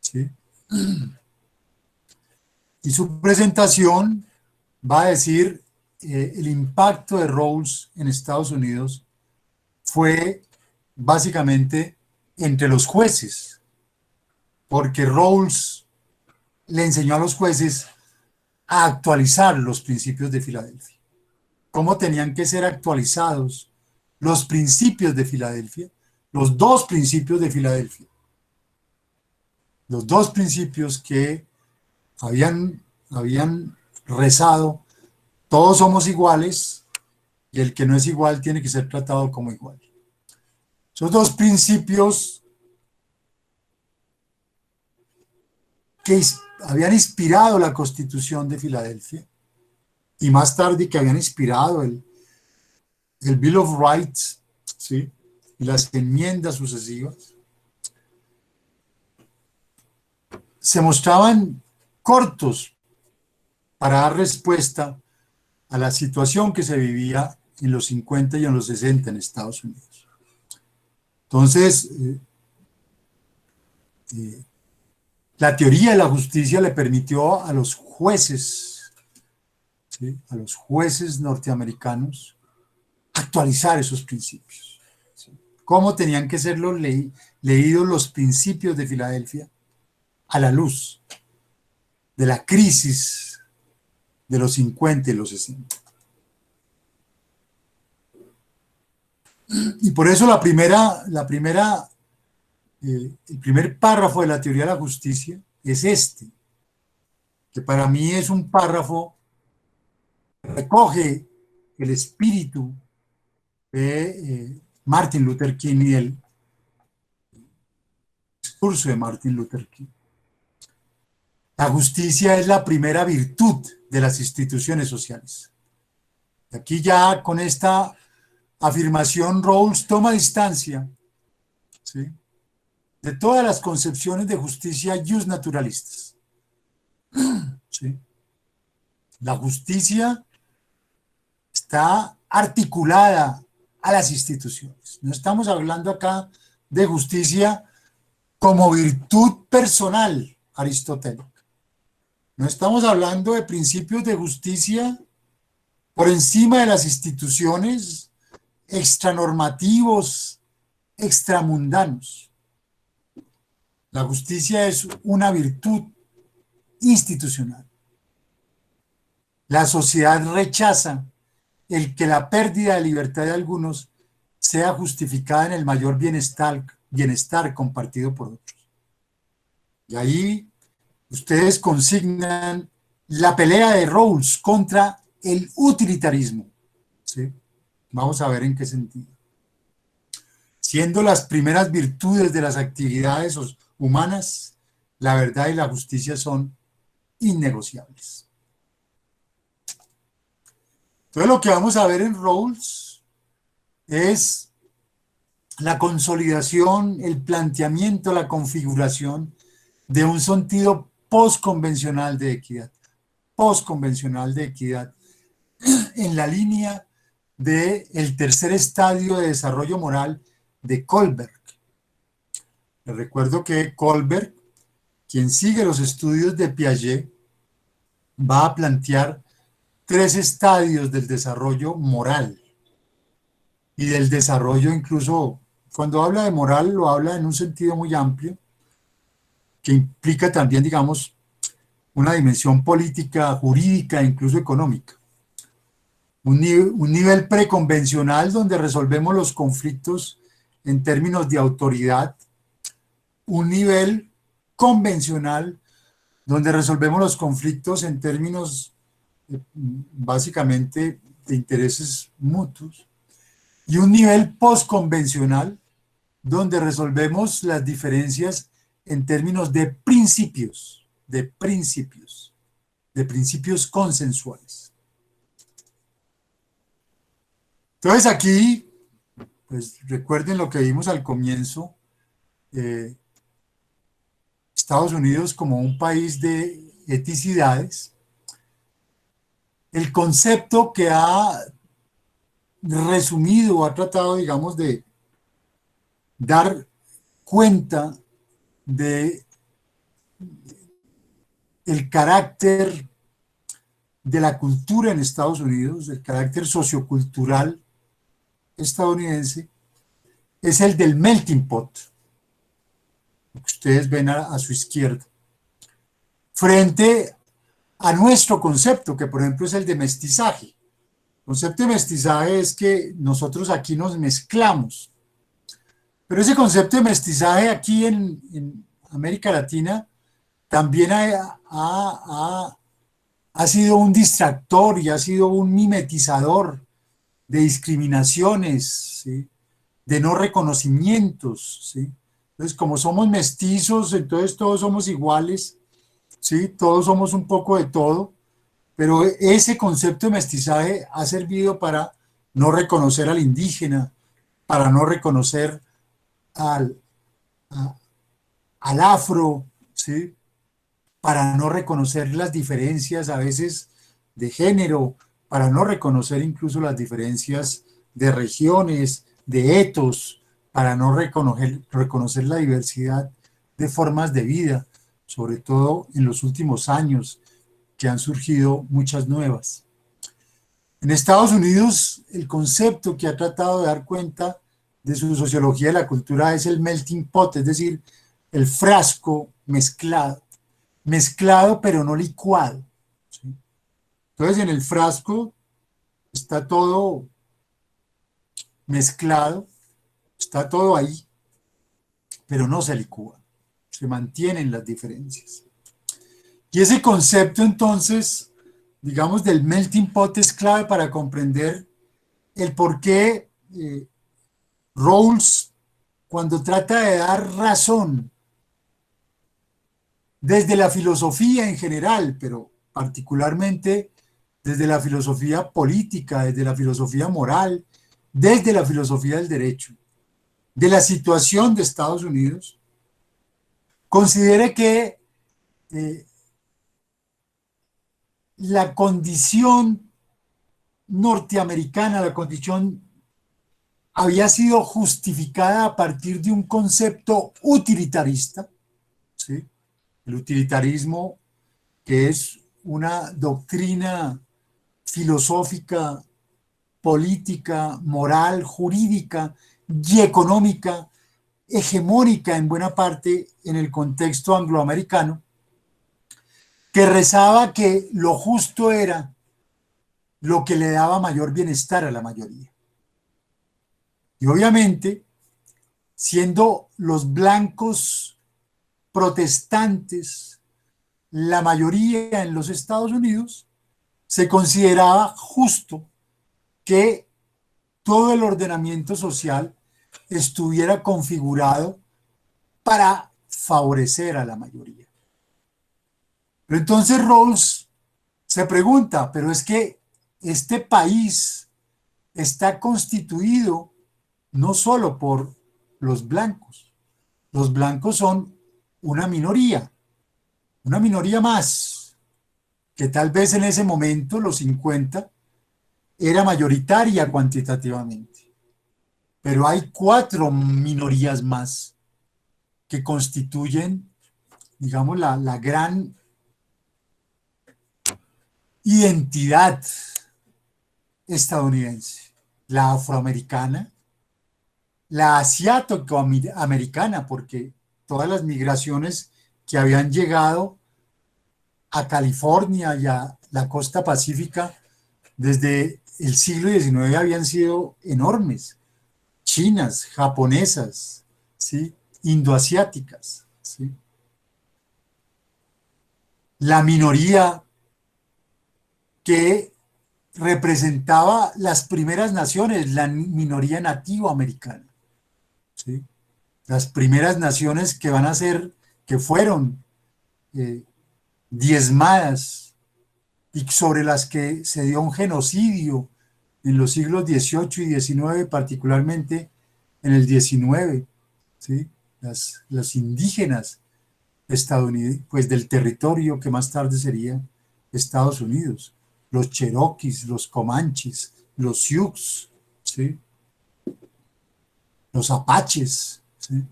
¿sí? Y su presentación va a decir el impacto de Rawls en Estados Unidos fue básicamente entre los jueces, porque Rawls le enseñó a los jueces a actualizar los principios de Filadelfia, cómo tenían que ser actualizados los principios de Filadelfia, los dos principios de Filadelfia, los dos principios que habían rezado: todos somos iguales y el que no es igual tiene que ser tratado como igual. Esos dos principios que habían inspirado la Constitución de Filadelfia y más tarde que habían inspirado el Bill of Rights, ¿sí? Y las enmiendas sucesivas, se mostraban cortos para dar respuesta a la situación que se vivía en los 50 y en los 60 en Estados Unidos. Entonces, la teoría de la justicia le permitió a los jueces, ¿sí? A los jueces norteamericanos, actualizar esos principios, ¿sí? Cómo tenían que ser leídos los principios de Filadelfia a la luz de la crisis de los 50 y los 60. Y por eso el primer párrafo de la teoría de la justicia es este, que para mí es un párrafo que recoge el espíritu de Martin Luther King y el discurso de Martin Luther King. La justicia es la primera virtud de las instituciones sociales. Aquí ya con esta afirmación Rawls toma distancia, ¿sí?, de todas las concepciones de justicia justnaturalistas, ¿sí? La justicia está articulada a las instituciones. No estamos hablando acá de justicia como virtud personal aristotélica. No estamos hablando de principios de justicia por encima de las instituciones, extranormativos, extramundanos. La justicia es una virtud institucional. La sociedad rechaza el que la pérdida de libertad de algunos sea justificada en el mayor bienestar compartido por otros. Y ahí ustedes consignan la pelea de Rawls contra el utilitarismo, ¿sí? Vamos a ver en qué sentido. Siendo las primeras virtudes de las actividades humanas, la verdad y la justicia son innegociables. Entonces lo que vamos a ver en Rawls es la consolidación, el planteamiento, la configuración de un sentido postconvencional de equidad, en la línea del tercer estadio de desarrollo moral de Kohlberg. Les recuerdo que Kohlberg, quien sigue los estudios de Piaget, va a plantear tres estadios del desarrollo moral y del desarrollo, incluso cuando habla de moral lo habla en un sentido muy amplio que implica también, digamos, una dimensión política, jurídica, incluso económica. Un nivel preconvencional donde resolvemos los conflictos en términos de autoridad, un nivel convencional donde resolvemos los conflictos en términos básicamente de intereses mutuos, y un nivel postconvencional donde resolvemos las diferencias en términos de principios, de principios consensuales. Entonces aquí, pues recuerden lo que vimos al comienzo, Estados Unidos como un país de eticidades, el concepto que ha resumido, ha tratado, digamos, de dar cuenta de el carácter de la cultura en Estados Unidos, el carácter sociocultural estadounidense, es el del melting pot, lo que ustedes ven a su izquierda, frente a nuestro concepto, que por ejemplo es el de mestizaje. El concepto de mestizaje es que nosotros aquí nos mezclamos, pero ese concepto de mestizaje aquí en América Latina también ha sido un distractor y ha sido un mimetizador de discriminaciones, ¿sí? De no reconocimientos, ¿sí? Entonces, como somos mestizos, entonces todos somos iguales, ¿sí? Todos somos un poco de todo, pero ese concepto de mestizaje ha servido para no reconocer al indígena, para no reconocer al, al afro, ¿sí? Para no reconocer las diferencias a veces de género, para no reconocer incluso las diferencias de regiones, de etos, para no reconocer la diversidad de formas de vida, sobre todo en los últimos años, que han surgido muchas nuevas. En Estados Unidos, el concepto que ha tratado de dar cuenta de su sociología de la cultura es el melting pot, es decir, el frasco mezclado pero no licuado, ¿sí? Entonces en el frasco está todo mezclado, está todo ahí, pero no se licúa, se mantienen las diferencias. Y ese concepto entonces, digamos, del melting pot es clave para comprender el por qué Rawls, cuando trata de dar razón desde la filosofía en general, pero particularmente desde la filosofía política, desde la filosofía moral, desde la filosofía del derecho, de la situación de Estados Unidos, considere que la condición norteamericana, la condición había sido justificada a partir de un concepto utilitarista, ¿sí? El utilitarismo, que es una doctrina filosófica, política, moral, jurídica y económica, hegemónica en buena parte en el contexto angloamericano, que rezaba que lo justo era lo que le daba mayor bienestar a la mayoría. Y obviamente, siendo los blancos protestantes la mayoría en los Estados Unidos, se consideraba justo que todo el ordenamiento social estuviera configurado para favorecer a la mayoría. Pero entonces Rawls se pregunta, pero es que este país está constituido no solo por los blancos son una minoría más, que tal vez en ese momento, los 50, era mayoritaria cuantitativamente. Pero hay 4 minorías más que constituyen, digamos, la gran identidad estadounidense. La afroamericana, la asiático-americana, porque todas las migraciones que habían llegado a California y a la costa pacífica desde el siglo XIX habían sido enormes, chinas, japonesas, ¿sí? Indoasiáticas, ¿sí? La minoría que representaba las primeras naciones, la minoría nativoamericana, ¿sí? Las primeras naciones que van a ser, que fueron eh, diezmadas y sobre las que se dio un genocidio en los siglos XVIII y XIX, particularmente en el XIX, ¿sí? Las indígenas estadounidenses, pues del territorio que más tarde sería Estados Unidos, los cherokees, los comanches, los sioux, ¿sí? Los apaches, ¿sí?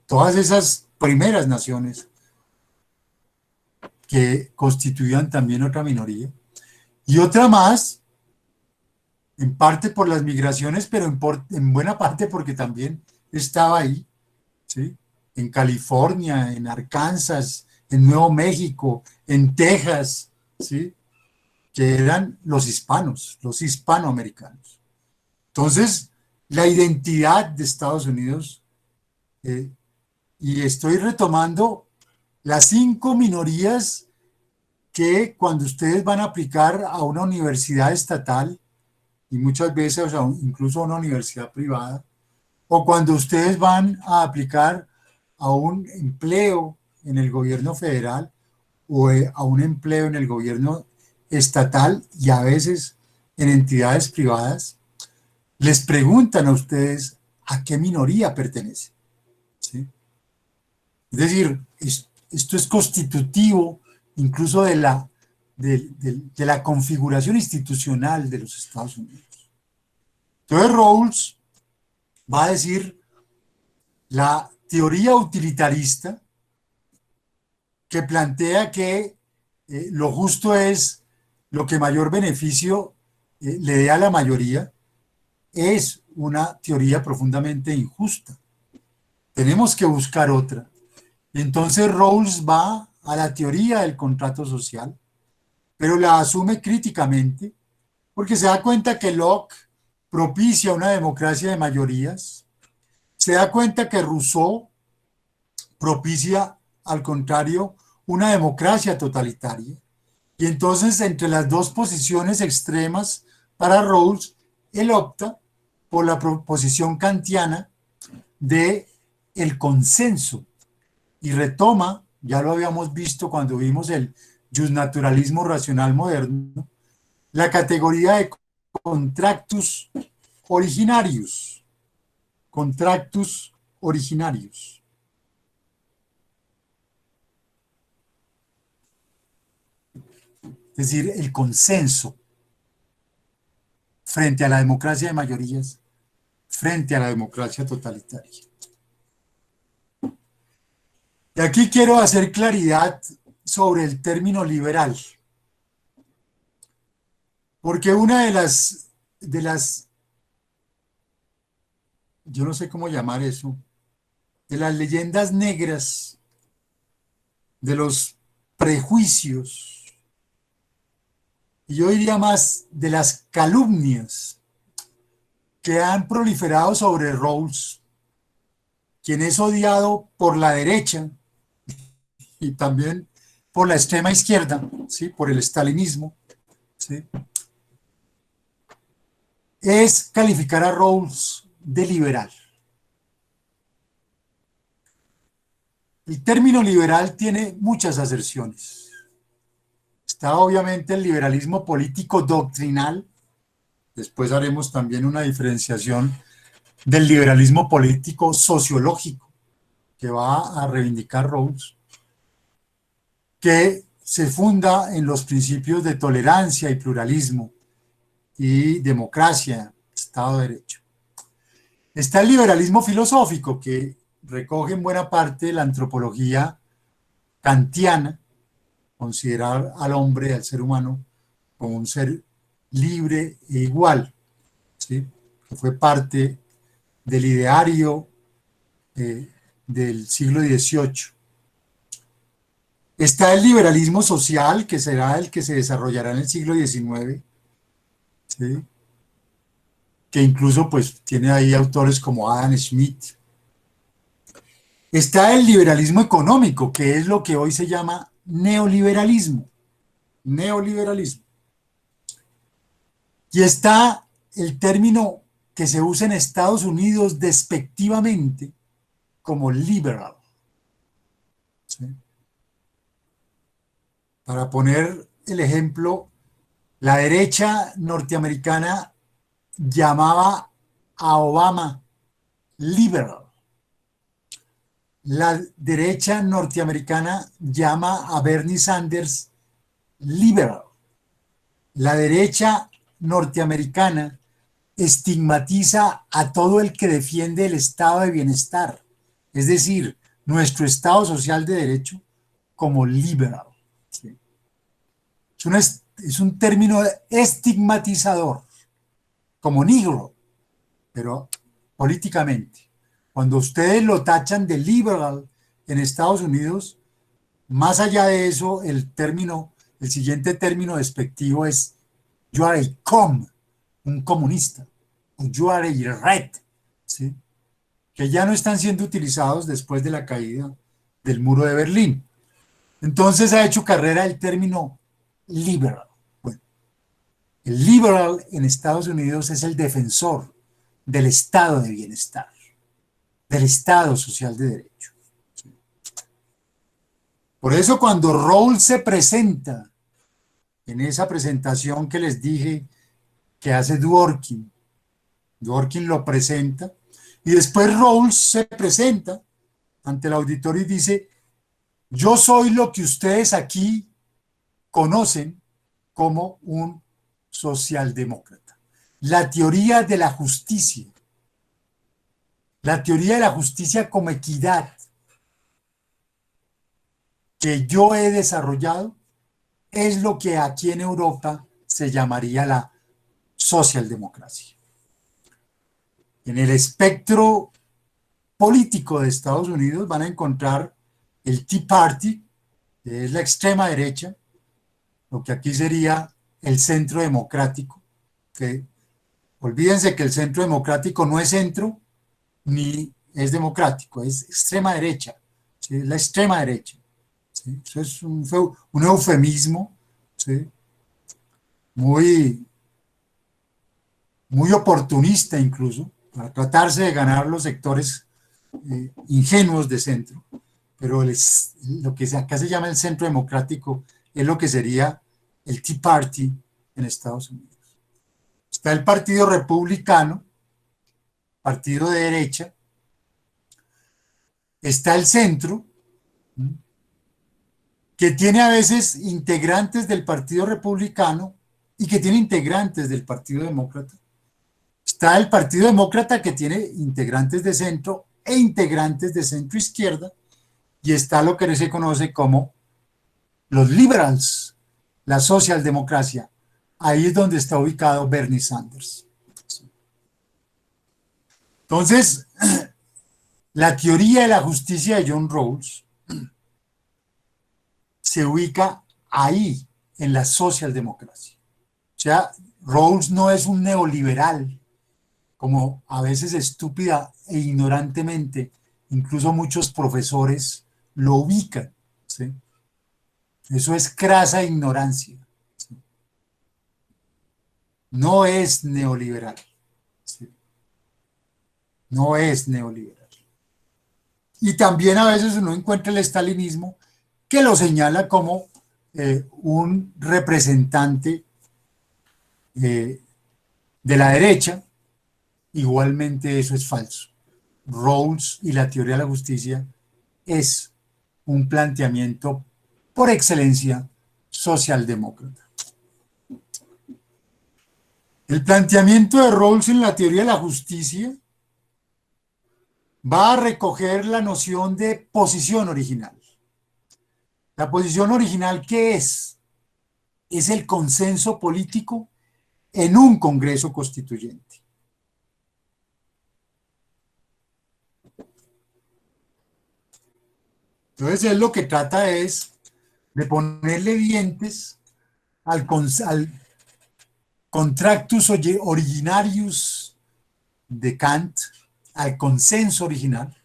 Todas esas primeras naciones que constituían también otra minoría. Y otra más, en parte por las migraciones, pero en buena parte porque también estaba ahí, ¿sí? En California, en Arkansas, en Nuevo México, en Texas, ¿sí? Que eran los hispanos, los hispanoamericanos. Entonces, la identidad de Estados Unidos, eh, y estoy retomando las 5 minorías que cuando ustedes van a aplicar a una universidad estatal, y muchas veces incluso a una universidad privada, o cuando ustedes van a aplicar a un empleo en el gobierno federal o a un empleo en el gobierno estatal y a veces en entidades privadas, les preguntan a ustedes a qué minoría pertenece, ¿sí? Es decir, esto es constitutivo incluso de la configuración institucional de los Estados Unidos. Entonces Rawls va a decir la teoría utilitarista que plantea que lo justo es lo que mayor beneficio le dé a la mayoría, es una teoría profundamente injusta. Tenemos que buscar otra. Entonces Rawls va a la teoría del contrato social, pero la asume críticamente porque se da cuenta que Locke propicia una democracia de mayorías, se da cuenta que Rousseau propicia, al contrario, una democracia totalitaria. Y entonces, entre las dos posiciones extremas para Rawls, él opta por la proposición kantiana de el consenso y retoma, ya lo habíamos visto cuando vimos el justnaturalismo racional moderno, la categoría de contractus originarius. Contractus originarius. Es decir, el consenso frente a la democracia de mayorías, frente a la democracia totalitaria. Y aquí quiero hacer claridad sobre el término liberal, porque una de las, yo no sé cómo llamar eso, de las leyendas negras, de los prejuicios, y yo diría más de las calumnias que han proliferado sobre Rawls, quien es odiado por la derecha y también por la extrema izquierda, ¿sí? Por el stalinismo, ¿sí? Es calificar a Rawls de liberal. El término liberal tiene muchas aserciones. Está obviamente el liberalismo político doctrinal. Después haremos también una diferenciación del liberalismo político sociológico que va a reivindicar Rawls, que se funda en los principios de tolerancia y pluralismo y democracia, Estado de Derecho. Está el liberalismo filosófico, que recoge en buena parte la antropología kantiana, considerar al hombre, al ser humano, como un ser libre e igual, ¿sí? Que fue parte del ideario del siglo XVIII. Está el liberalismo social, que será el que se desarrollará en el siglo XIX, ¿sí? Que incluso pues tiene ahí autores como Adam Smith. Está el liberalismo económico, que es lo que hoy se llama neoliberalismo. Neoliberalismo. Y está el término que se usa en Estados Unidos despectivamente como liberal. ¿Sí? Para poner el ejemplo, la derecha norteamericana llamaba a Obama liberal. La derecha norteamericana llama a Bernie Sanders liberal. La derecha norteamericana estigmatiza a todo el que defiende el estado de bienestar, es decir, nuestro estado social de derecho, como liberal. ¿Sí? Es un término estigmatizador, como negro, pero políticamente. Cuando ustedes lo tachan de liberal en Estados Unidos, más allá de eso, el siguiente término despectivo es you are a com, un comunista, o you are a red, ¿sí? Que ya no están siendo utilizados después de la caída del muro de Berlín. Entonces ha hecho carrera el término liberal. Bueno, el liberal en Estados Unidos es el defensor del estado de bienestar, del estado social de derecho. Por eso cuando Rawls se presenta en esa presentación que les dije que hace Dworkin, Dworkin lo presenta y después Rawls se presenta ante el auditorio y dice: yo soy lo que ustedes aquí conocen como un socialdemócrata. La teoría de la justicia, la teoría de la justicia como equidad que yo he desarrollado es lo que aquí en Europa se llamaría la socialdemocracia. En el espectro político de Estados Unidos van a encontrar el Tea Party, que es la extrema derecha, lo que aquí sería el centro democrático, que olvídense que el centro democrático no es centro ni es democrático, es extrema derecha, ¿sí? Es la extrema derecha. ¿Sí? Eso es un eufemismo, ¿sí? muy, muy oportunista incluso, para tratarse de ganar los sectores ingenuos de centro, pero lo que acá se llama el centro democrático es lo que sería el Tea Party en Estados Unidos. Está el Partido Republicano, partido de derecha, está el centro, que tiene a veces integrantes del Partido Republicano y que tiene integrantes del Partido Demócrata. Está el Partido Demócrata, que tiene integrantes de centro e integrantes de centro izquierda, y está lo que se conoce como los liberals, la socialdemocracia. Ahí es donde está ubicado Bernie Sanders. Entonces, la teoría de la justicia de John Rawls se ubica ahí, en la socialdemocracia. O sea, Rawls no es un neoliberal, como a veces estúpida e ignorantemente, incluso muchos profesores lo ubican, ¿sí? Eso es crasa ignorancia. No es neoliberal. ¿Sí? No es neoliberal. Y también a veces uno encuentra el estalinismo que lo señala como un representante de la derecha. Igualmente eso es falso. Rawls y la teoría de la justicia es un planteamiento por excelencia socialdemócrata. El planteamiento de Rawls en la teoría de la justicia va a recoger la noción de posición original. La posición original, ¿qué es? Es el consenso político en un Congreso Constituyente. Entonces, él lo que trata es de ponerle dientes al contractus originarius de Kant, al consenso original,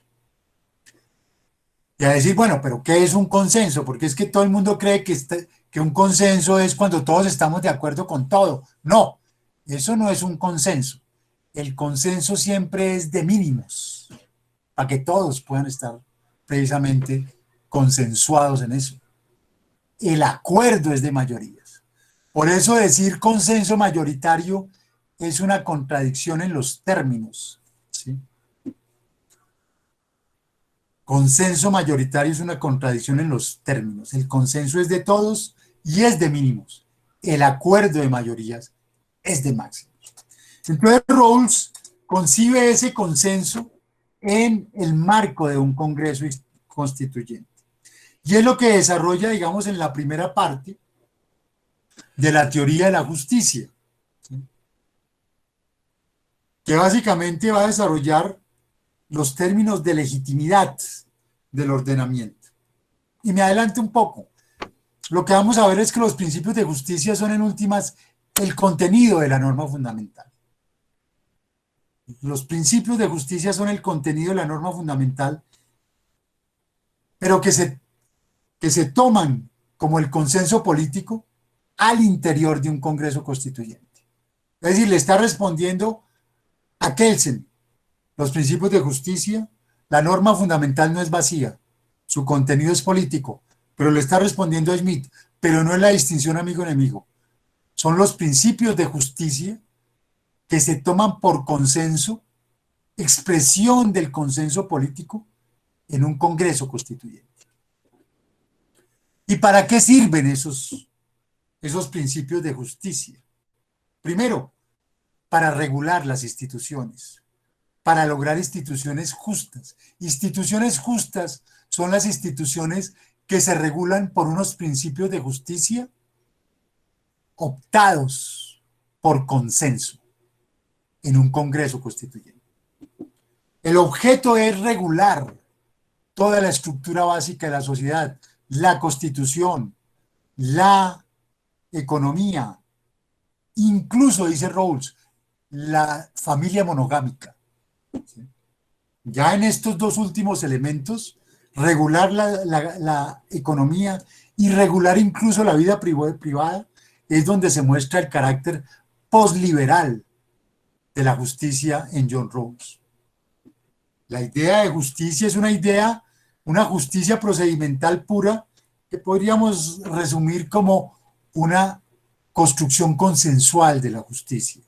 y a decir, bueno, pero ¿qué es un consenso? Porque es que todo el mundo cree que un consenso es cuando todos estamos de acuerdo con todo. No, eso no es un consenso. El consenso siempre es de mínimos, para que todos puedan estar precisamente consensuados en eso. El acuerdo es de mayorías. Por eso decir consenso mayoritario es una contradicción en los términos. ¿Sí? Consenso mayoritario es una contradicción en los términos. El consenso es de todos y es de mínimos. El acuerdo de mayorías es de máximos. Entonces Rawls concibe ese consenso en el marco de un Congreso Constituyente. Y es lo que desarrolla, digamos, en la primera parte de la teoría de la justicia, ¿sí? Que básicamente va a desarrollar los términos de legitimidad del ordenamiento. Y me adelanto un poco. Lo que vamos a ver es que los principios de justicia son en últimas el contenido de la norma fundamental. Los principios de justicia son el contenido de la norma fundamental, pero que se toman como el consenso político al interior de un Congreso Constituyente. Es decir, le está respondiendo a Kelsen, los principios de justicia, la norma fundamental no es vacía, su contenido es político, pero le está respondiendo a Smith, pero no es la distinción amigo-enemigo. Son los principios de justicia que se toman por consenso, expresión del consenso político en un Congreso Constituyente. ¿Y para qué sirven esos principios de justicia? Primero, para regular las instituciones, para lograr instituciones justas. Instituciones justas son las instituciones que se regulan por unos principios de justicia optados por consenso en un Congreso Constituyente. El objeto es regular toda la estructura básica de la sociedad, la Constitución, la economía, incluso, dice Rawls, la familia monogámica. ¿Sí? Ya en estos dos últimos elementos, regular la economía y regular incluso la vida privada, es donde se muestra el carácter posliberal de la justicia en John Rawls. La idea de justicia es una justicia procedimental pura que podríamos resumir como una construcción consensual de la justicia.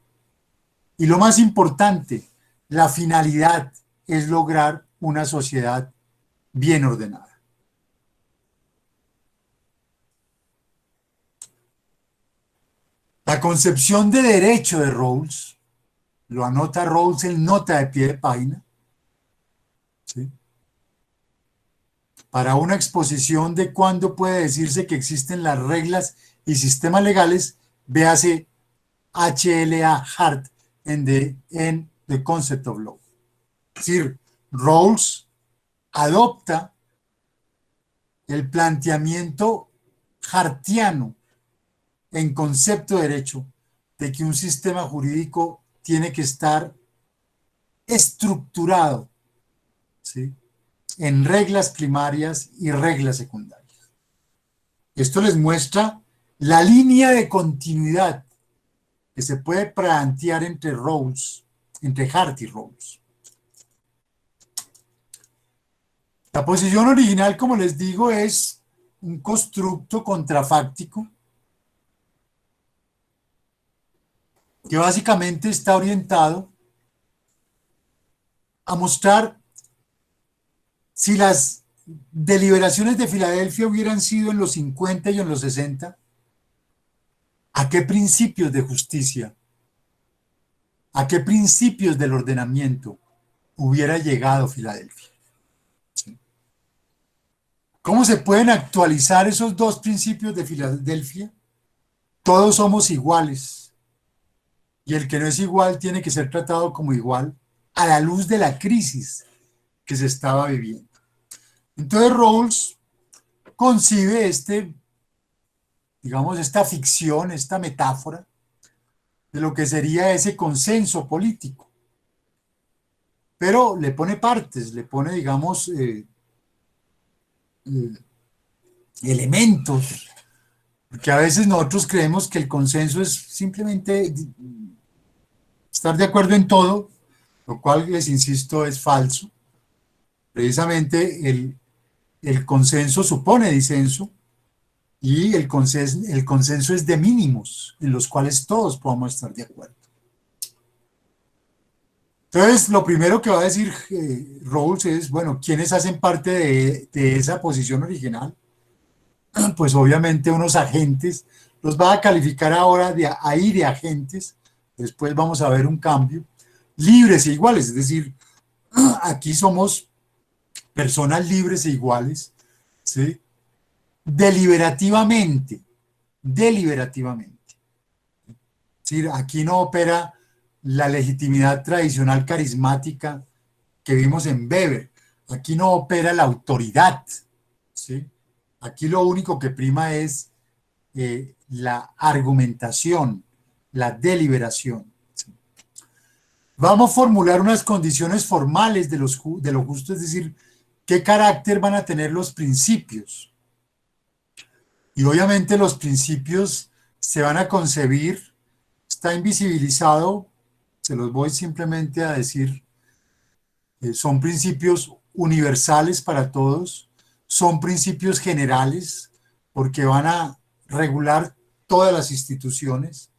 Y lo más importante, la finalidad es lograr una sociedad bien ordenada. La concepción de derecho de Rawls, lo anota Rawls en nota de pie de página, ¿sí? Para una exposición de cuándo puede decirse que existen las reglas y sistemas legales, véase H.L.A. Hart en The Concept of Law. Es decir, Rawls adopta el planteamiento hartiano en concepto de derecho de que un sistema jurídico tiene que estar estructurado, ¿sí?, en reglas primarias y reglas secundarias. Esto les muestra la línea de continuidad que se puede plantear entre Rawls, entre Hart y Rawls. La posición original, como les digo, es un constructo contrafáctico que básicamente está orientado a mostrar si las deliberaciones de Filadelfia hubieran sido en los 50 y en los 60, ¿a qué principios de justicia, a qué principios del ordenamiento hubiera llegado Filadelfia? ¿Sí? ¿Cómo se pueden actualizar esos dos principios de Filadelfia? Todos somos iguales y el que no es igual tiene que ser tratado como igual a la luz de la crisis que se estaba viviendo. Entonces Rawls concibe digamos, esta ficción, esta metáfora de lo que sería ese consenso político. Pero le pone partes, le pone, digamos, elementos, porque a veces nosotros creemos que el consenso es simplemente estar de acuerdo en todo, lo cual, les insisto, es falso. Precisamente el consenso supone disenso y el consenso es de mínimos en los cuales todos podamos estar de acuerdo. Entonces, lo primero que va a decir Rawls es, bueno, ¿quiénes hacen parte de esa posición original? Pues obviamente unos agentes, los va a calificar ahora ahí de agentes, después vamos a ver un cambio, libres e iguales, es decir, aquí somos personas libres e iguales, ¿sí? Deliberativamente, deliberativamente. Es decir, aquí no opera la legitimidad tradicional carismática que vimos en Weber, aquí no opera la autoridad, ¿sí? Aquí lo único que prima es la argumentación, la deliberación. ¿Sí? Vamos a formular unas condiciones formales de lo justo, es decir, qué carácter van a tener los principios. Y obviamente los principios se van a concebir, está invisibilizado, se los voy simplemente a decir, son principios universales para todos, son principios generales, porque van a regular todas las instituciones,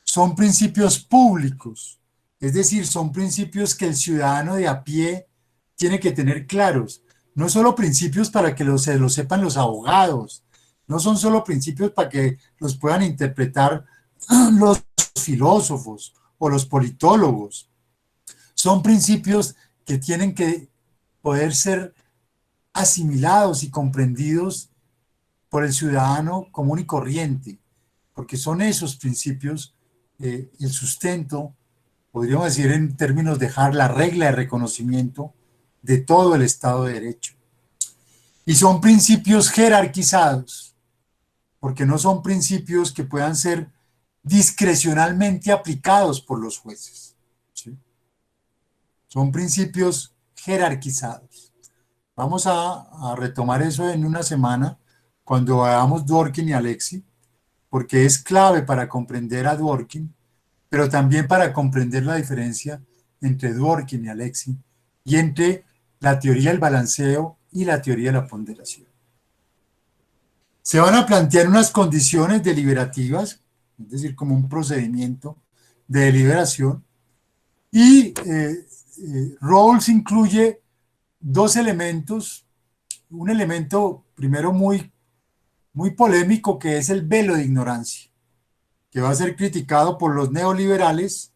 son principios públicos, es decir, son principios que el ciudadano de a pie tiene que tener claros, no solo principios para que se los sepan los abogados, no son solo principios para que los puedan interpretar los filósofos o los politólogos, son principios que tienen que poder ser asimilados y comprendidos por el ciudadano común y corriente, porque son esos principios el sustento, podríamos decir en términos de dejar la regla de reconocimiento de todo el Estado de Derecho. Y son principios jerarquizados, porque no son principios que puedan ser discrecionalmente aplicados por los jueces. ¿Sí? Son principios jerarquizados. Vamos a retomar eso en una semana cuando veamos Dworkin y Alexis, porque es clave para comprender a Dworkin, pero también para comprender la diferencia entre Dworkin y Alexis y entre la teoría del balanceo y la teoría de la ponderación. Se van a plantear unas condiciones deliberativas, es decir, como un procedimiento de deliberación, y Rawls incluye dos elementos, un elemento primero muy polémico que es el velo de ignorancia, que va a ser criticado por los neoliberales,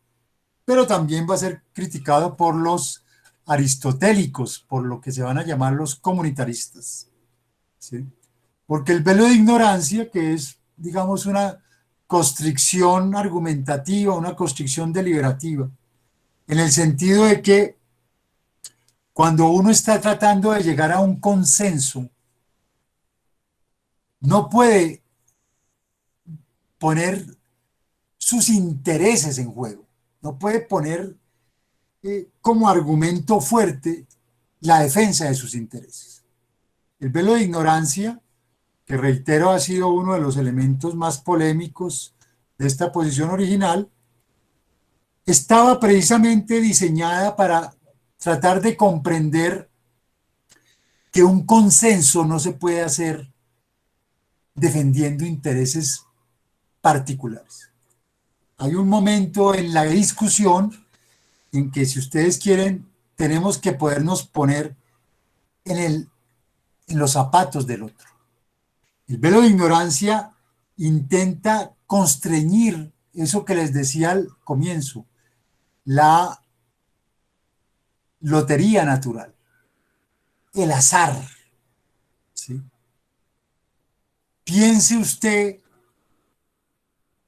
pero también va a ser criticado por los aristotélicos, por lo que se van a llamar los comunitaristas. ¿Sí? Porque el velo de ignorancia, que es, digamos, una constricción argumentativa, una constricción deliberativa, en el sentido de que cuando uno está tratando de llegar a un consenso, no puede poner sus intereses en juego, no puede poner como argumento fuerte la defensa de sus intereses. El velo de ignorancia, que reitero ha sido uno de los elementos más polémicos de esta posición original, estaba precisamente diseñada para tratar de comprender que un consenso no se puede hacer defendiendo intereses particulares. Hay un momento en la discusión en que, si ustedes quieren, tenemos que podernos poner en los zapatos del otro. El velo de ignorancia intenta constreñir eso que les decía al comienzo, la lotería natural, el azar, ¿sí? Piense usted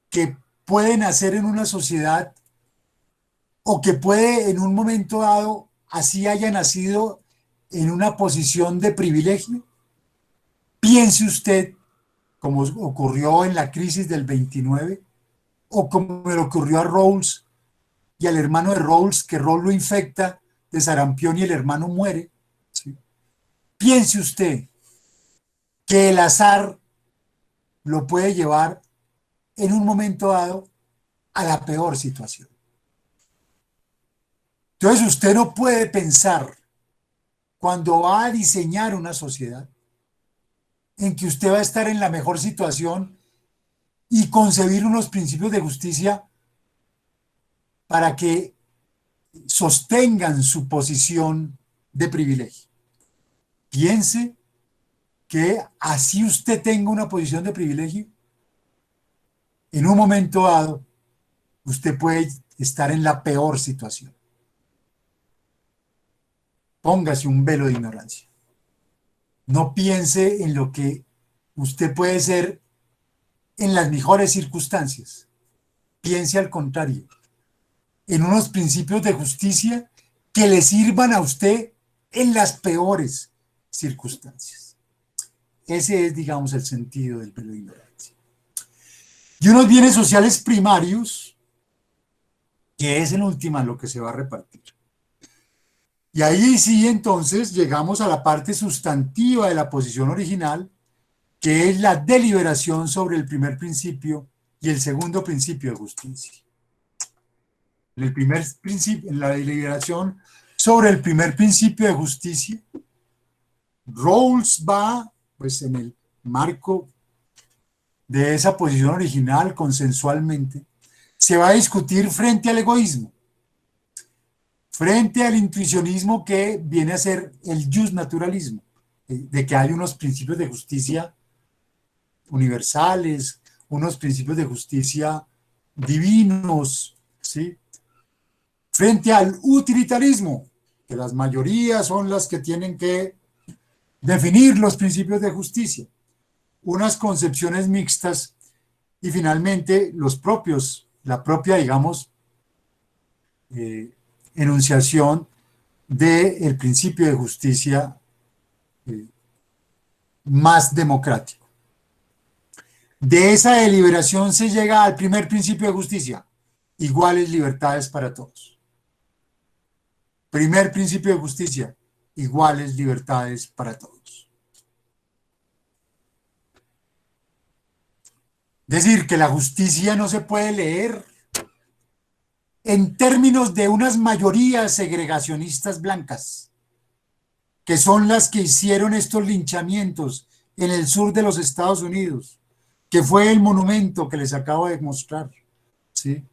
que puede nacer en una sociedad o que puede en un momento dado así haya nacido en una posición de privilegio. Piense usted, como ocurrió en la crisis del 29, o como le ocurrió a Rawls y al hermano de Rawls, que Rawls lo infecta de sarampión y el hermano muere. ¿Sí? Piense usted que el azar lo puede llevar en un momento dado a la peor situación. Entonces usted no puede pensar, cuando va a diseñar una sociedad, en que usted va a estar en la mejor situación y concebir unos principios de justicia para que sostengan su posición de privilegio. Piense que así usted tenga una posición de privilegio, en un momento dado, usted puede estar en la peor situación. Póngase un velo de ignorancia. No piense en lo que usted puede ser en las mejores circunstancias. Piense al contrario, en unos principios de justicia que le sirvan a usted en las peores circunstancias. Ese es, digamos, el sentido del velo de ignorancia. Y unos bienes sociales primarios, que es en última lo que se va a repartir. Y ahí sí, entonces, llegamos a la parte sustantiva de la posición original, que es la deliberación sobre el primer principio y el segundo principio de justicia. En el primer principio, en la deliberación sobre el primer principio de justicia, Rawls va, pues, en el marco de esa posición original, consensualmente, se va a discutir frente al egoísmo, frente al intuicionismo que viene a ser el justnaturalismo, de que hay unos principios de justicia universales, unos principios de justicia divinos, ¿sí? Frente al utilitarismo, que las mayorías son las que tienen que definir los principios de justicia, unas concepciones mixtas y finalmente la propia, digamos, enunciación del principio de justicia más democrático. De esa deliberación se llega al primer principio de justicia: iguales libertades para todos. Primer principio de justicia: iguales libertades para todos. Es decir, que la justicia no se puede leer en términos de unas mayorías segregacionistas blancas, que son las que hicieron estos linchamientos en el sur de los Estados Unidos, que fue el monumento que les acabo de mostrar, ¿sí?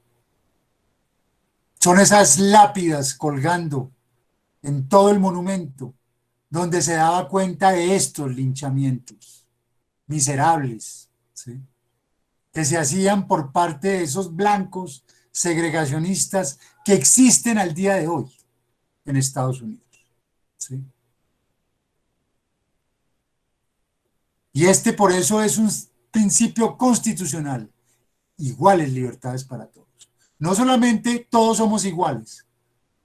Son esas lápidas colgando en todo el monumento, donde se daba cuenta de estos linchamientos miserables, ¿sí?, que se hacían por parte de esos blancos segregacionistas que existen al día de hoy en Estados Unidos, ¿sí? Y por eso es un principio constitucional: iguales libertades para todos. No solamente todos somos iguales,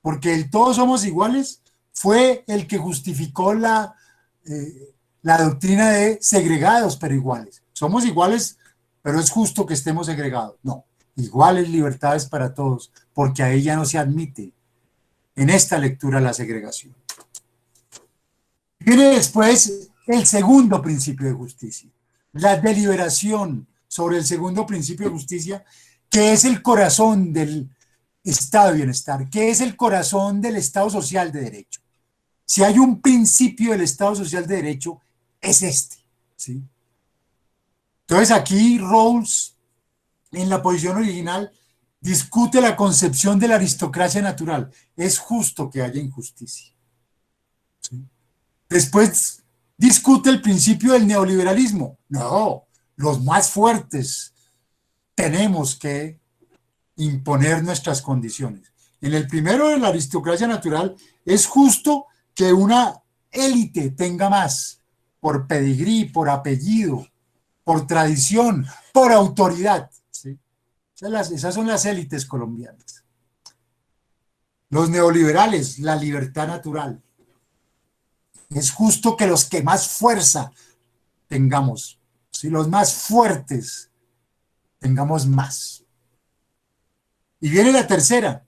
porque el todos somos iguales fue el que justificó la doctrina de segregados pero iguales. Somos iguales, pero es justo que estemos segregados. No, iguales libertades para todos, porque a ella no se admite en esta lectura la segregación. Viene después el segundo principio de justicia: la deliberación sobre el segundo principio de justicia, que es el corazón del estado de bienestar, que es el corazón del Estado social de derecho. Si hay un principio del Estado social de derecho, es este, ¿sí? Entonces aquí Rawls, en la posición original, discute la concepción de la aristocracia natural. Es justo que haya injusticia, ¿sí? Después discute el principio del neoliberalismo. No, los más fuertes tenemos que imponer nuestras condiciones. En el primero de la aristocracia natural, es justo que una élite tenga más por pedigrí, por apellido, por tradición, por autoridad, ¿sí? Esas son las élites colombianas. Los neoliberales, la libertad natural. Es justo que los que más fuerza tengamos, ¿sí? Los más fuertes tengamos más. Y viene la tercera.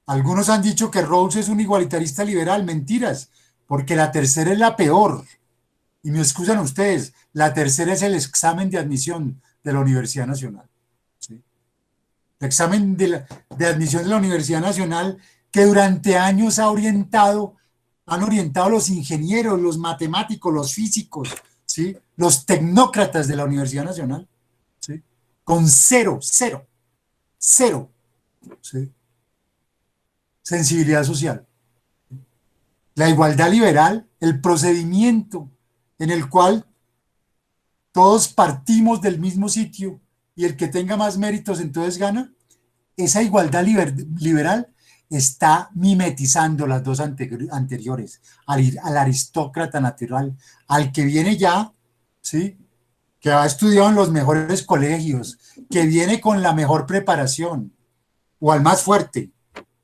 Algunos han dicho que Rawls es un igualitarista liberal. Mentiras, porque la tercera es la peor. Y me excusan ustedes, la tercera es el examen de admisión de la Universidad Nacional, ¿sí? El examen de admisión de la Universidad Nacional, que durante años han orientado los ingenieros, los matemáticos, los físicos, ¿sí? Los tecnócratas de la Universidad Nacional, ¿sí? Con cero, cero, cero, ¿sí? Sensibilidad social. La igualdad liberal, el procedimiento en el cual todos partimos del mismo sitio y el que tenga más méritos entonces gana, esa igualdad liberal está mimetizando las dos anteriores, al aristócrata natural, al que viene ya, ¿sí? Que ha estudiado en los mejores colegios, que viene con la mejor preparación, o al más fuerte,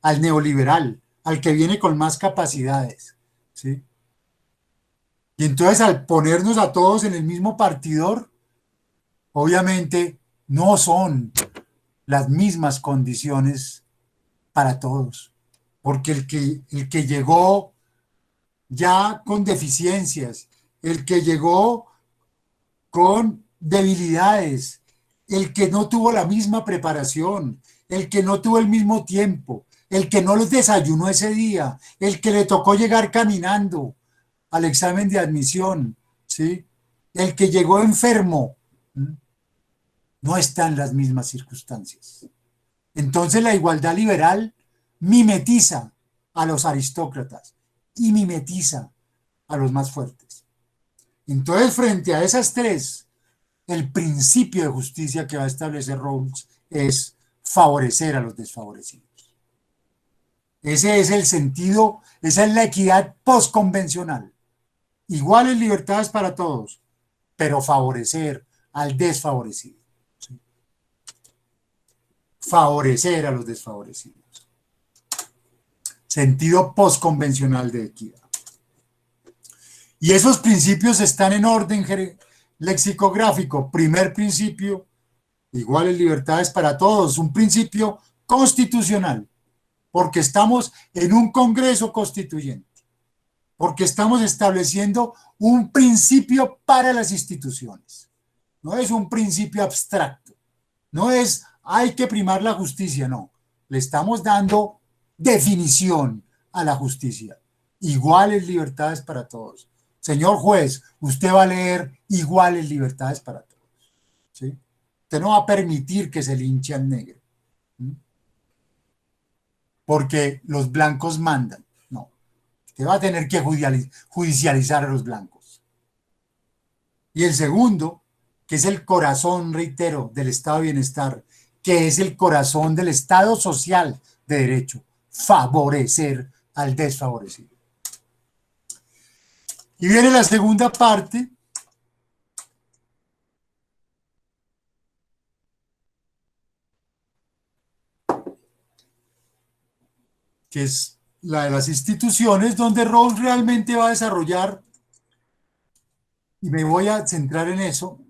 al neoliberal, al que viene con más capacidades, ¿sí? Y entonces al ponernos a todos en el mismo partidor, obviamente no son las mismas condiciones para todos, porque el que llegó ya con deficiencias, el que llegó con debilidades, el que no tuvo la misma preparación, el que no tuvo el mismo tiempo, el que no los desayunó ese día, el que le tocó llegar caminando al examen de admisión, ¿sí? El que llegó enfermo, no está en las mismas circunstancias. Entonces la igualdad liberal mimetiza a los aristócratas y mimetiza a los más fuertes. Entonces, frente a esas tres, el principio de justicia que va a establecer Rawls es favorecer a los desfavorecidos. Ese es el sentido, esa es la equidad postconvencional. Iguales libertades para todos, pero favorecer al desfavorecido. ¿Sí? Favorecer a los desfavorecidos. Sentido postconvencional de equidad. Y esos principios están en orden lexicográfico. Primer principio, iguales libertades para todos, un principio constitucional, porque estamos en un Congreso constituyente, porque estamos estableciendo un principio para las instituciones. No es un principio abstracto, no es hay que primar la justicia, no. Le estamos dando definición a la justicia. Iguales libertades para todos. Señor juez, usted va a leer iguales libertades para todos, ¿sí? Usted no va a permitir que se linche al negro, ¿sí? Porque los blancos mandan. No, usted va a tener que judicializar a los blancos. Y el segundo, que es el corazón, reitero, del estado de bienestar, que es el corazón del estado social de derecho, favorecer al desfavorecido. Y viene la segunda parte, que es la de las instituciones, donde Rawls realmente va a desarrollar, y me voy a centrar en eso,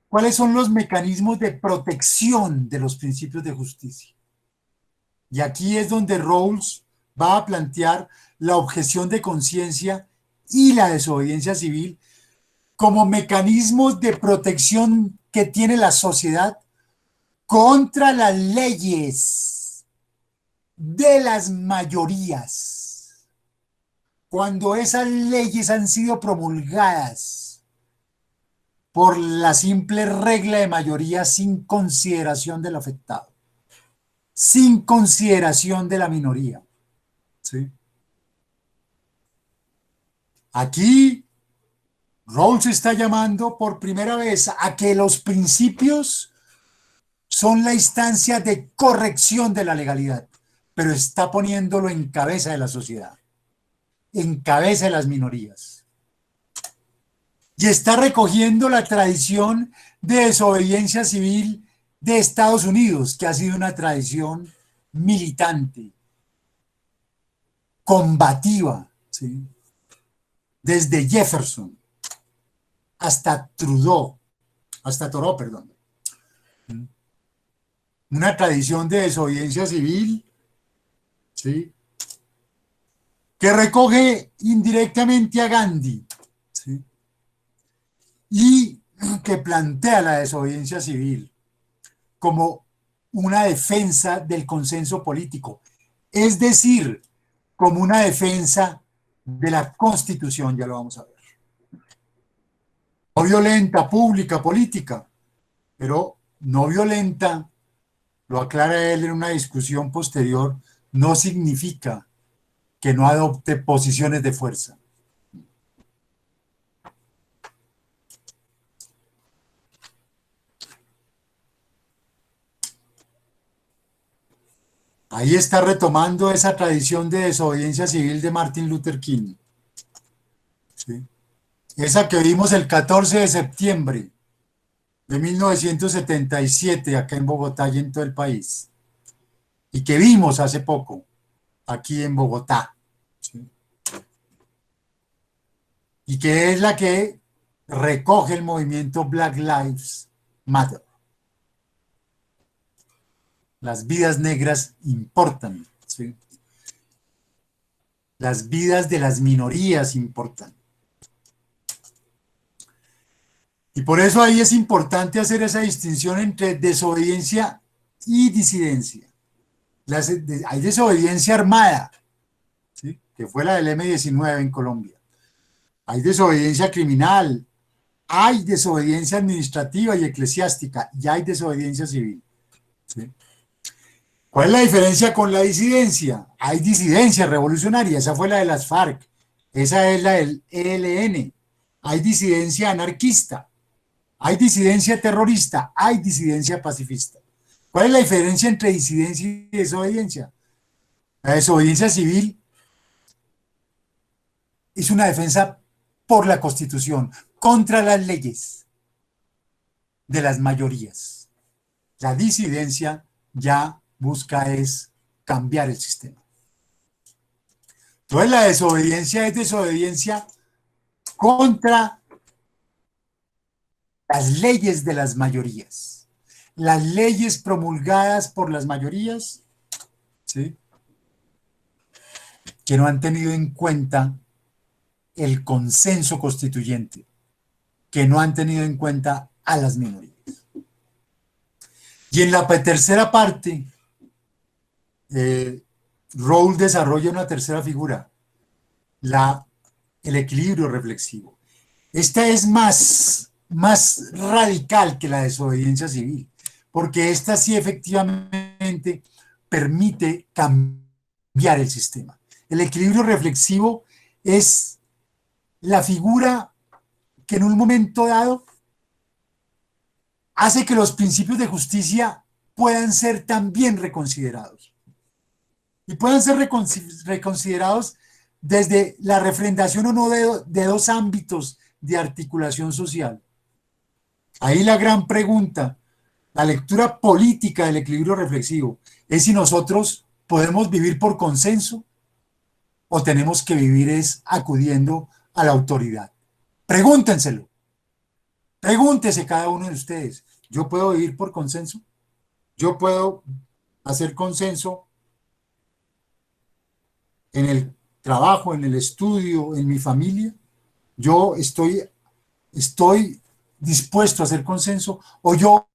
cuáles son los mecanismos de protección de los principios de justicia. Y aquí es donde Rawls va a plantear la objeción de conciencia y la desobediencia civil como mecanismos de protección que tiene la sociedad contra las leyes de las mayorías. Cuando esas leyes han sido promulgadas por la simple regla de mayoría sin consideración del afectado, sin consideración de la minoría. ¿Sí? Aquí Rawls está llamando por primera vez a que los principios son la instancia de corrección de la legalidad, pero está poniéndolo en cabeza de la sociedad, en cabeza de las minorías. Y está recogiendo la tradición de desobediencia civil de Estados Unidos, que ha sido una tradición militante, combativa, ¿sí? Desde Jefferson hasta Trudeau, hasta Thoreau, perdón. Una tradición de desobediencia civil, ¿sí? Que recoge indirectamente a Gandhi, ¿sí? Y que plantea la desobediencia civil como una defensa del consenso político, es decir, como una defensa de la Constitución, ya lo vamos a ver. No violenta, pública, política, pero no violenta, lo aclara él en una discusión posterior, no significa que no adopte posiciones de fuerza. Ahí está retomando esa tradición de desobediencia civil de Martin Luther King. ¿Sí? Esa que vimos el 14 de septiembre de 1977 acá en Bogotá y en todo el país. Y que vimos hace poco aquí en Bogotá. ¿Sí? Y que es la que recoge el movimiento Black Lives Matter. Las vidas negras importan, ¿sí? Las vidas de las minorías importan. Y por eso ahí es importante hacer esa distinción entre desobediencia y disidencia. Hay desobediencia armada, ¿sí? Que fue la del M-19 en Colombia. Hay desobediencia criminal, hay desobediencia administrativa y eclesiástica, y hay desobediencia civil. ¿Sí? ¿Cuál es la diferencia con la disidencia? Hay disidencia revolucionaria, esa fue la de las FARC, esa es la del ELN. Hay disidencia anarquista, hay disidencia terrorista, hay disidencia pacifista. ¿Cuál es la diferencia entre disidencia y desobediencia? La desobediencia civil es una defensa por la Constitución, contra las leyes de las mayorías. La disidencia ya busca es cambiar el sistema. Entonces la desobediencia es desobediencia contra las leyes de las mayorías. Las leyes promulgadas por las mayorías, ¿sí? Que no han tenido en cuenta el consenso constituyente, que no han tenido en cuenta a las minorías. Y en la tercera parte, Rawls desarrolla una tercera figura, el equilibrio reflexivo. Esta es más radical que la desobediencia civil, porque esta sí efectivamente permite cambiar el sistema. El equilibrio reflexivo es la figura que en un momento dado hace que los principios de justicia puedan ser también reconsiderados. Y puedan ser reconsiderados desde la refrendación o no de dos ámbitos de articulación social. Ahí la gran pregunta, la lectura política del equilibrio reflexivo, es si nosotros podemos vivir por consenso o tenemos que vivir es acudiendo a la autoridad. Pregúntenselo. Pregúntese cada uno de ustedes. ¿Yo puedo vivir por consenso? ¿Yo puedo hacer consenso en el trabajo, en el estudio, en mi familia? ¿Yo estoy estoy dispuesto a hacer consenso o yo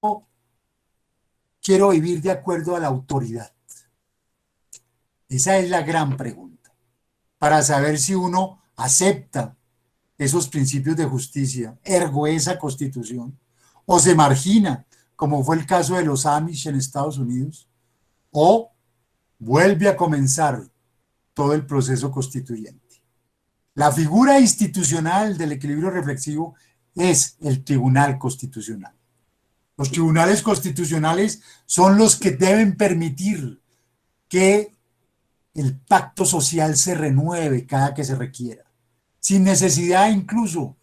quiero vivir de acuerdo a la autoridad. Esa es la gran pregunta, para saber si uno acepta esos principios de justicia, ergo esa constitución, o se margina, como fue el caso de los Amish en Estados Unidos, o vuelve a comenzar todo el proceso constituyente. La figura institucional del equilibrio reflexivo es el Tribunal Constitucional. Los tribunales constitucionales son los que deben permitir que el pacto social se renueve cada que se requiera, sin necesidad incluso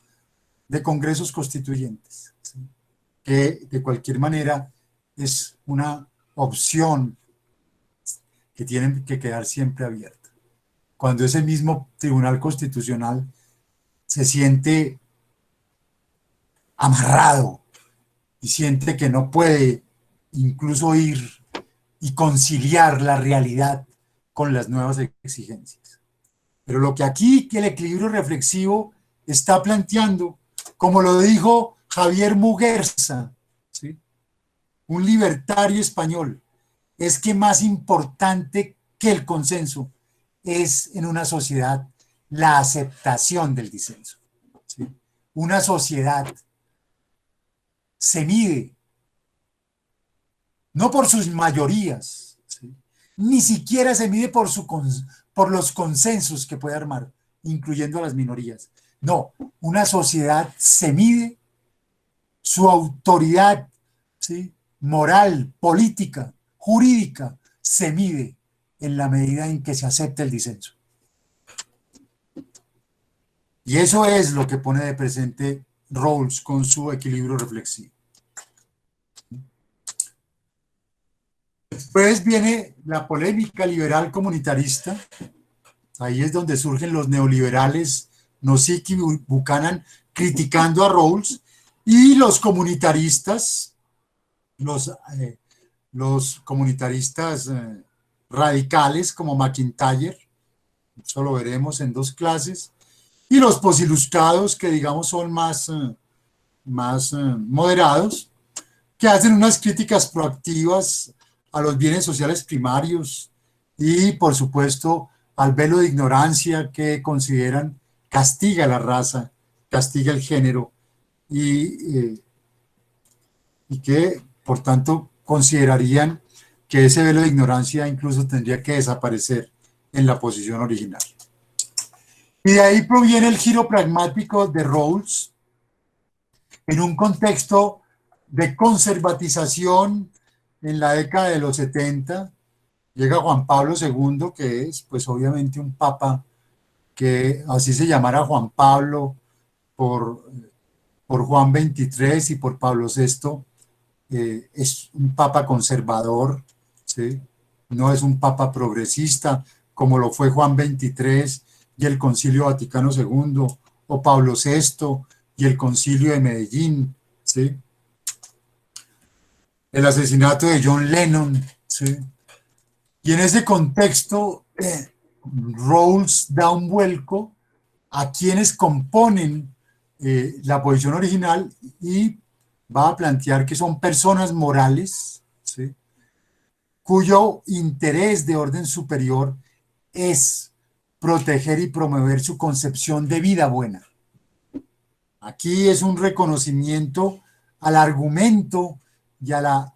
de congresos constituyentes, ¿sí? Que de cualquier manera es una opción que tiene que quedar siempre abierta. Cuando ese mismo Tribunal Constitucional se siente amarrado y siente que no puede incluso ir y conciliar la realidad con las nuevas exigencias. Pero lo que aquí el equilibrio reflexivo está planteando, como lo dijo Javier Muguerza, ¿sí?, un libertario español, es que más importante que el consenso es en una sociedad la aceptación del disenso, ¿sí? Una sociedad se mide no por sus mayorías, ¿sí?, ni siquiera se mide por los consensos que puede armar, incluyendo a las minorías. No, una sociedad se mide, su autoridad, ¿sí?, moral, política, jurídica, se mide en la medida en que se acepta el disenso. Y eso es lo que pone de presente Rawls con su equilibrio reflexivo. Después viene la polémica liberal comunitarista. Ahí es donde surgen los neoliberales, Nozick y Buchanan, criticando a Rawls, y los comunitaristas, los comunitaristas radicales como McIntyre, eso lo veremos en dos clases, y los posiluscados, que digamos son más moderados, que hacen unas críticas proactivas a los bienes sociales primarios y, por supuesto, al velo de ignorancia que consideran castiga la raza, castiga el género y que, por tanto, considerarían que ese velo de ignorancia incluso tendría que desaparecer en la posición original. Y de ahí proviene el giro pragmático de Rawls en un contexto de conservatización en la década de los 70. Llega Juan Pablo II, que es, pues, obviamente un papa que así se llamara Juan Pablo por Juan XXIII y por Pablo VI, es un papa conservador, ¿sí? No es un papa progresista como lo fue Juan XXIII y el Concilio Vaticano II, o Pablo VI y el Concilio de Medellín, ¿sí? El asesinato de John Lennon, ¿sí? Y en ese contexto, Rawls da un vuelco a quienes componen la posición original y va a plantear que son personas morales, ¿sí?, cuyo interés de orden superior es proteger y promover su concepción de vida buena. Aquí es un reconocimiento al argumento y a la,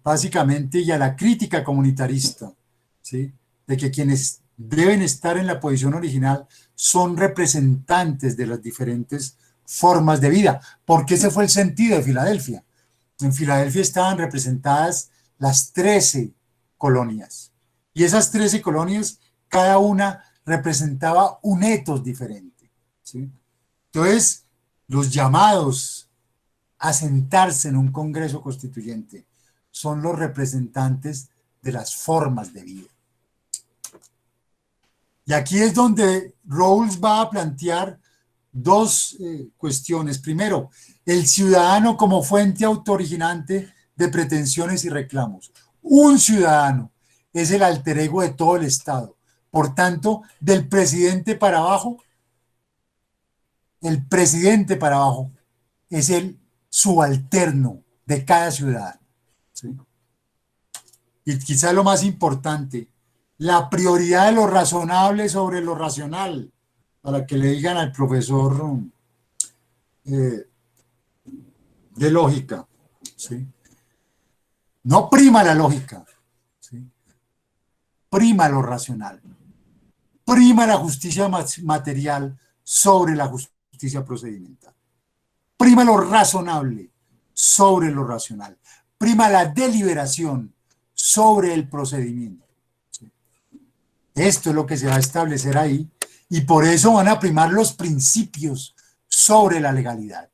básicamente, y a la crítica comunitarista, ¿sí?, de que quienes deben estar en la posición original son representantes de las diferentes formas de vida, porque ese fue el sentido de Filadelfia. En Filadelfia estaban representadas las 13 colonias, y esas 13 colonias, cada una representaba un etos diferente, ¿sí? Entonces, los llamados a sentarse en un congreso constituyente son los representantes de las formas de vida. Y aquí es donde Rawls va a plantear dos cuestiones. Primero, el ciudadano como fuente autooriginante de pretensiones y reclamos. Un ciudadano es el alter ego de todo el Estado. Por tanto, del presidente para abajo, el presidente para abajo es el subalterno de cada ciudadano, ¿sí? Y quizá lo más importante, la prioridad de lo razonable sobre lo racional, para que le digan al profesor eh, de lógica, ¿sí? No prima la lógica, ¿sí? Prima lo racional, prima la justicia material sobre la justicia procedimental, prima lo razonable sobre lo racional, prima la deliberación sobre el procedimiento. ¿Sí? Esto es lo que se va a establecer ahí, y por eso van a primar los principios sobre la legalidad.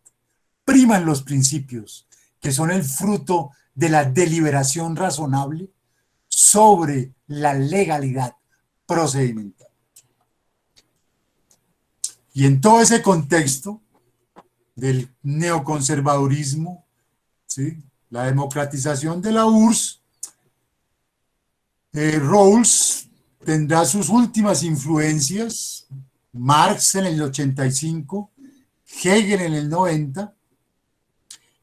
Priman los principios, que son el fruto de la deliberación razonable sobre la legalidad procedimental. Y en todo ese contexto del neoconservadurismo, ¿sí?, la democratización de la URSS, Rawls tendrá sus últimas influencias, Marx en el 85, Hegel en el 90,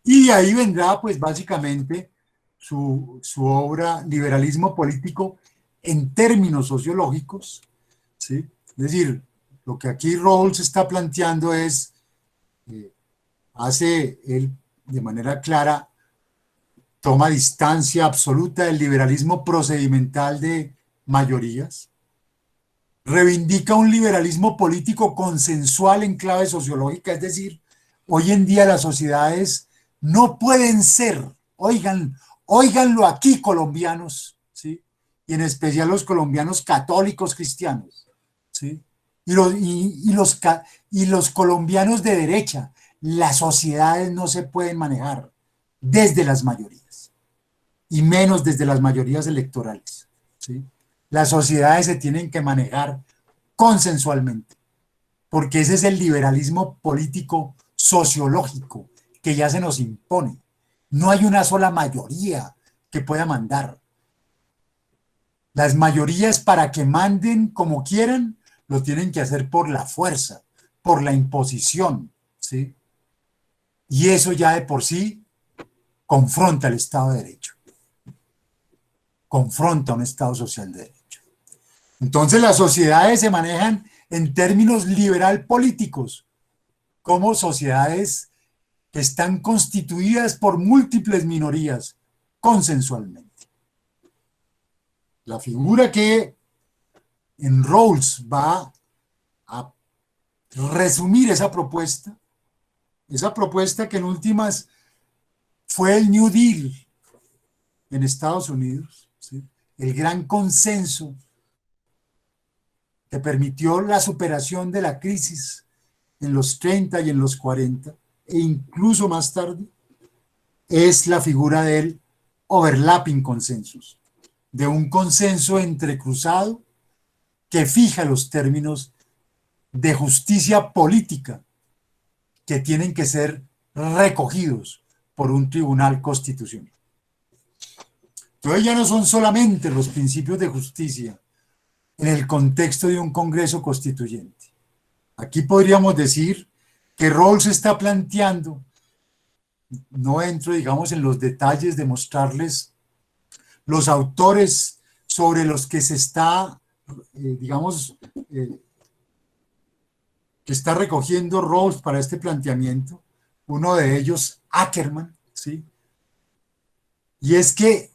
y de ahí vendrá pues básicamente su obra Liberalismo Político en términos sociológicos, ¿sí? Es decir, lo que aquí Rawls está planteando es, hace él de manera clara, toma distancia absoluta del liberalismo procedimental de mayorías, reivindica un liberalismo político consensual en clave sociológica, es decir, hoy en día las sociedades no pueden ser, óiganlo aquí colombianos, ¿sí?, y en especial los colombianos católicos cristianos, ¿sí?, y los colombianos de derecha, las sociedades no se pueden manejar desde las mayorías, y menos desde las mayorías electorales, ¿sí? Las sociedades se tienen que manejar consensualmente, porque ese es el liberalismo político sociológico que ya se nos impone. No hay una sola mayoría que pueda mandar. Las mayorías, para que manden como quieran, lo tienen que hacer por la fuerza, por la imposición, ¿sí? Y eso ya de por sí confronta el Estado de Derecho, confronta un Estado social de derecho. Entonces las sociedades se manejan en términos liberal políticos, como sociedades que están constituidas por múltiples minorías consensualmente. La figura que en Rawls va a resumir esa propuesta que en últimas fue el New Deal en Estados Unidos, ¿sí?, el gran consenso que permitió la superación de la crisis en los 30 y en los 40, e incluso más tarde, es la figura del overlapping consensus, de un consenso entrecruzado que fija los términos de justicia política que tienen que ser recogidos por un tribunal constitucional. Entonces ya no son solamente los principios de justicia en el contexto de un Congreso constituyente. Aquí podríamos decir que Rawls está planteando, no entro, digamos, en los detalles de mostrarles los autores sobre los que se está, digamos, que está recogiendo Rawls para este planteamiento, uno de ellos, Ackerman, ¿sí? Y es que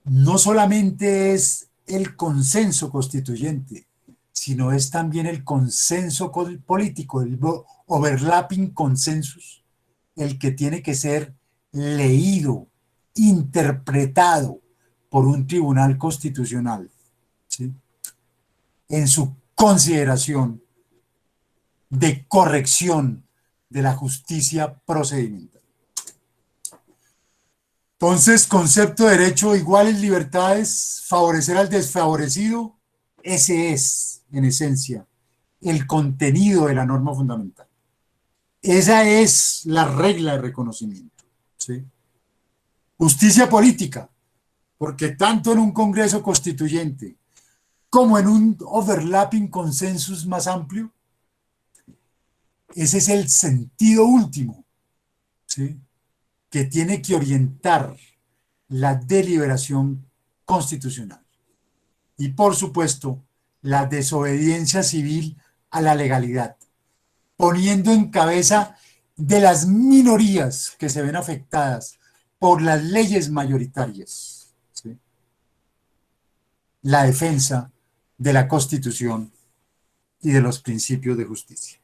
no solamente es el consenso constituyente, sino es también el consenso político, el overlapping consensus, el que tiene que ser leído, interpretado por un tribunal constitucional, ¿sí?, en su consideración de corrección de la justicia procedimental. Entonces, concepto de derecho, iguales libertades, favorecer al desfavorecido, ese es, en esencia, el contenido de la norma fundamental. Esa es la regla de reconocimiento, ¿sí? Justicia política, porque tanto en un Congreso constituyente como en un overlapping consensus más amplio, ese es el sentido último ¿sí?, que tiene que orientar la deliberación constitucional. Y por supuesto, la desobediencia civil a la legalidad, poniendo en cabeza de las minorías que se ven afectadas por las leyes mayoritarias, ¿sí?, la defensa de la Constitución y de los principios de justicia.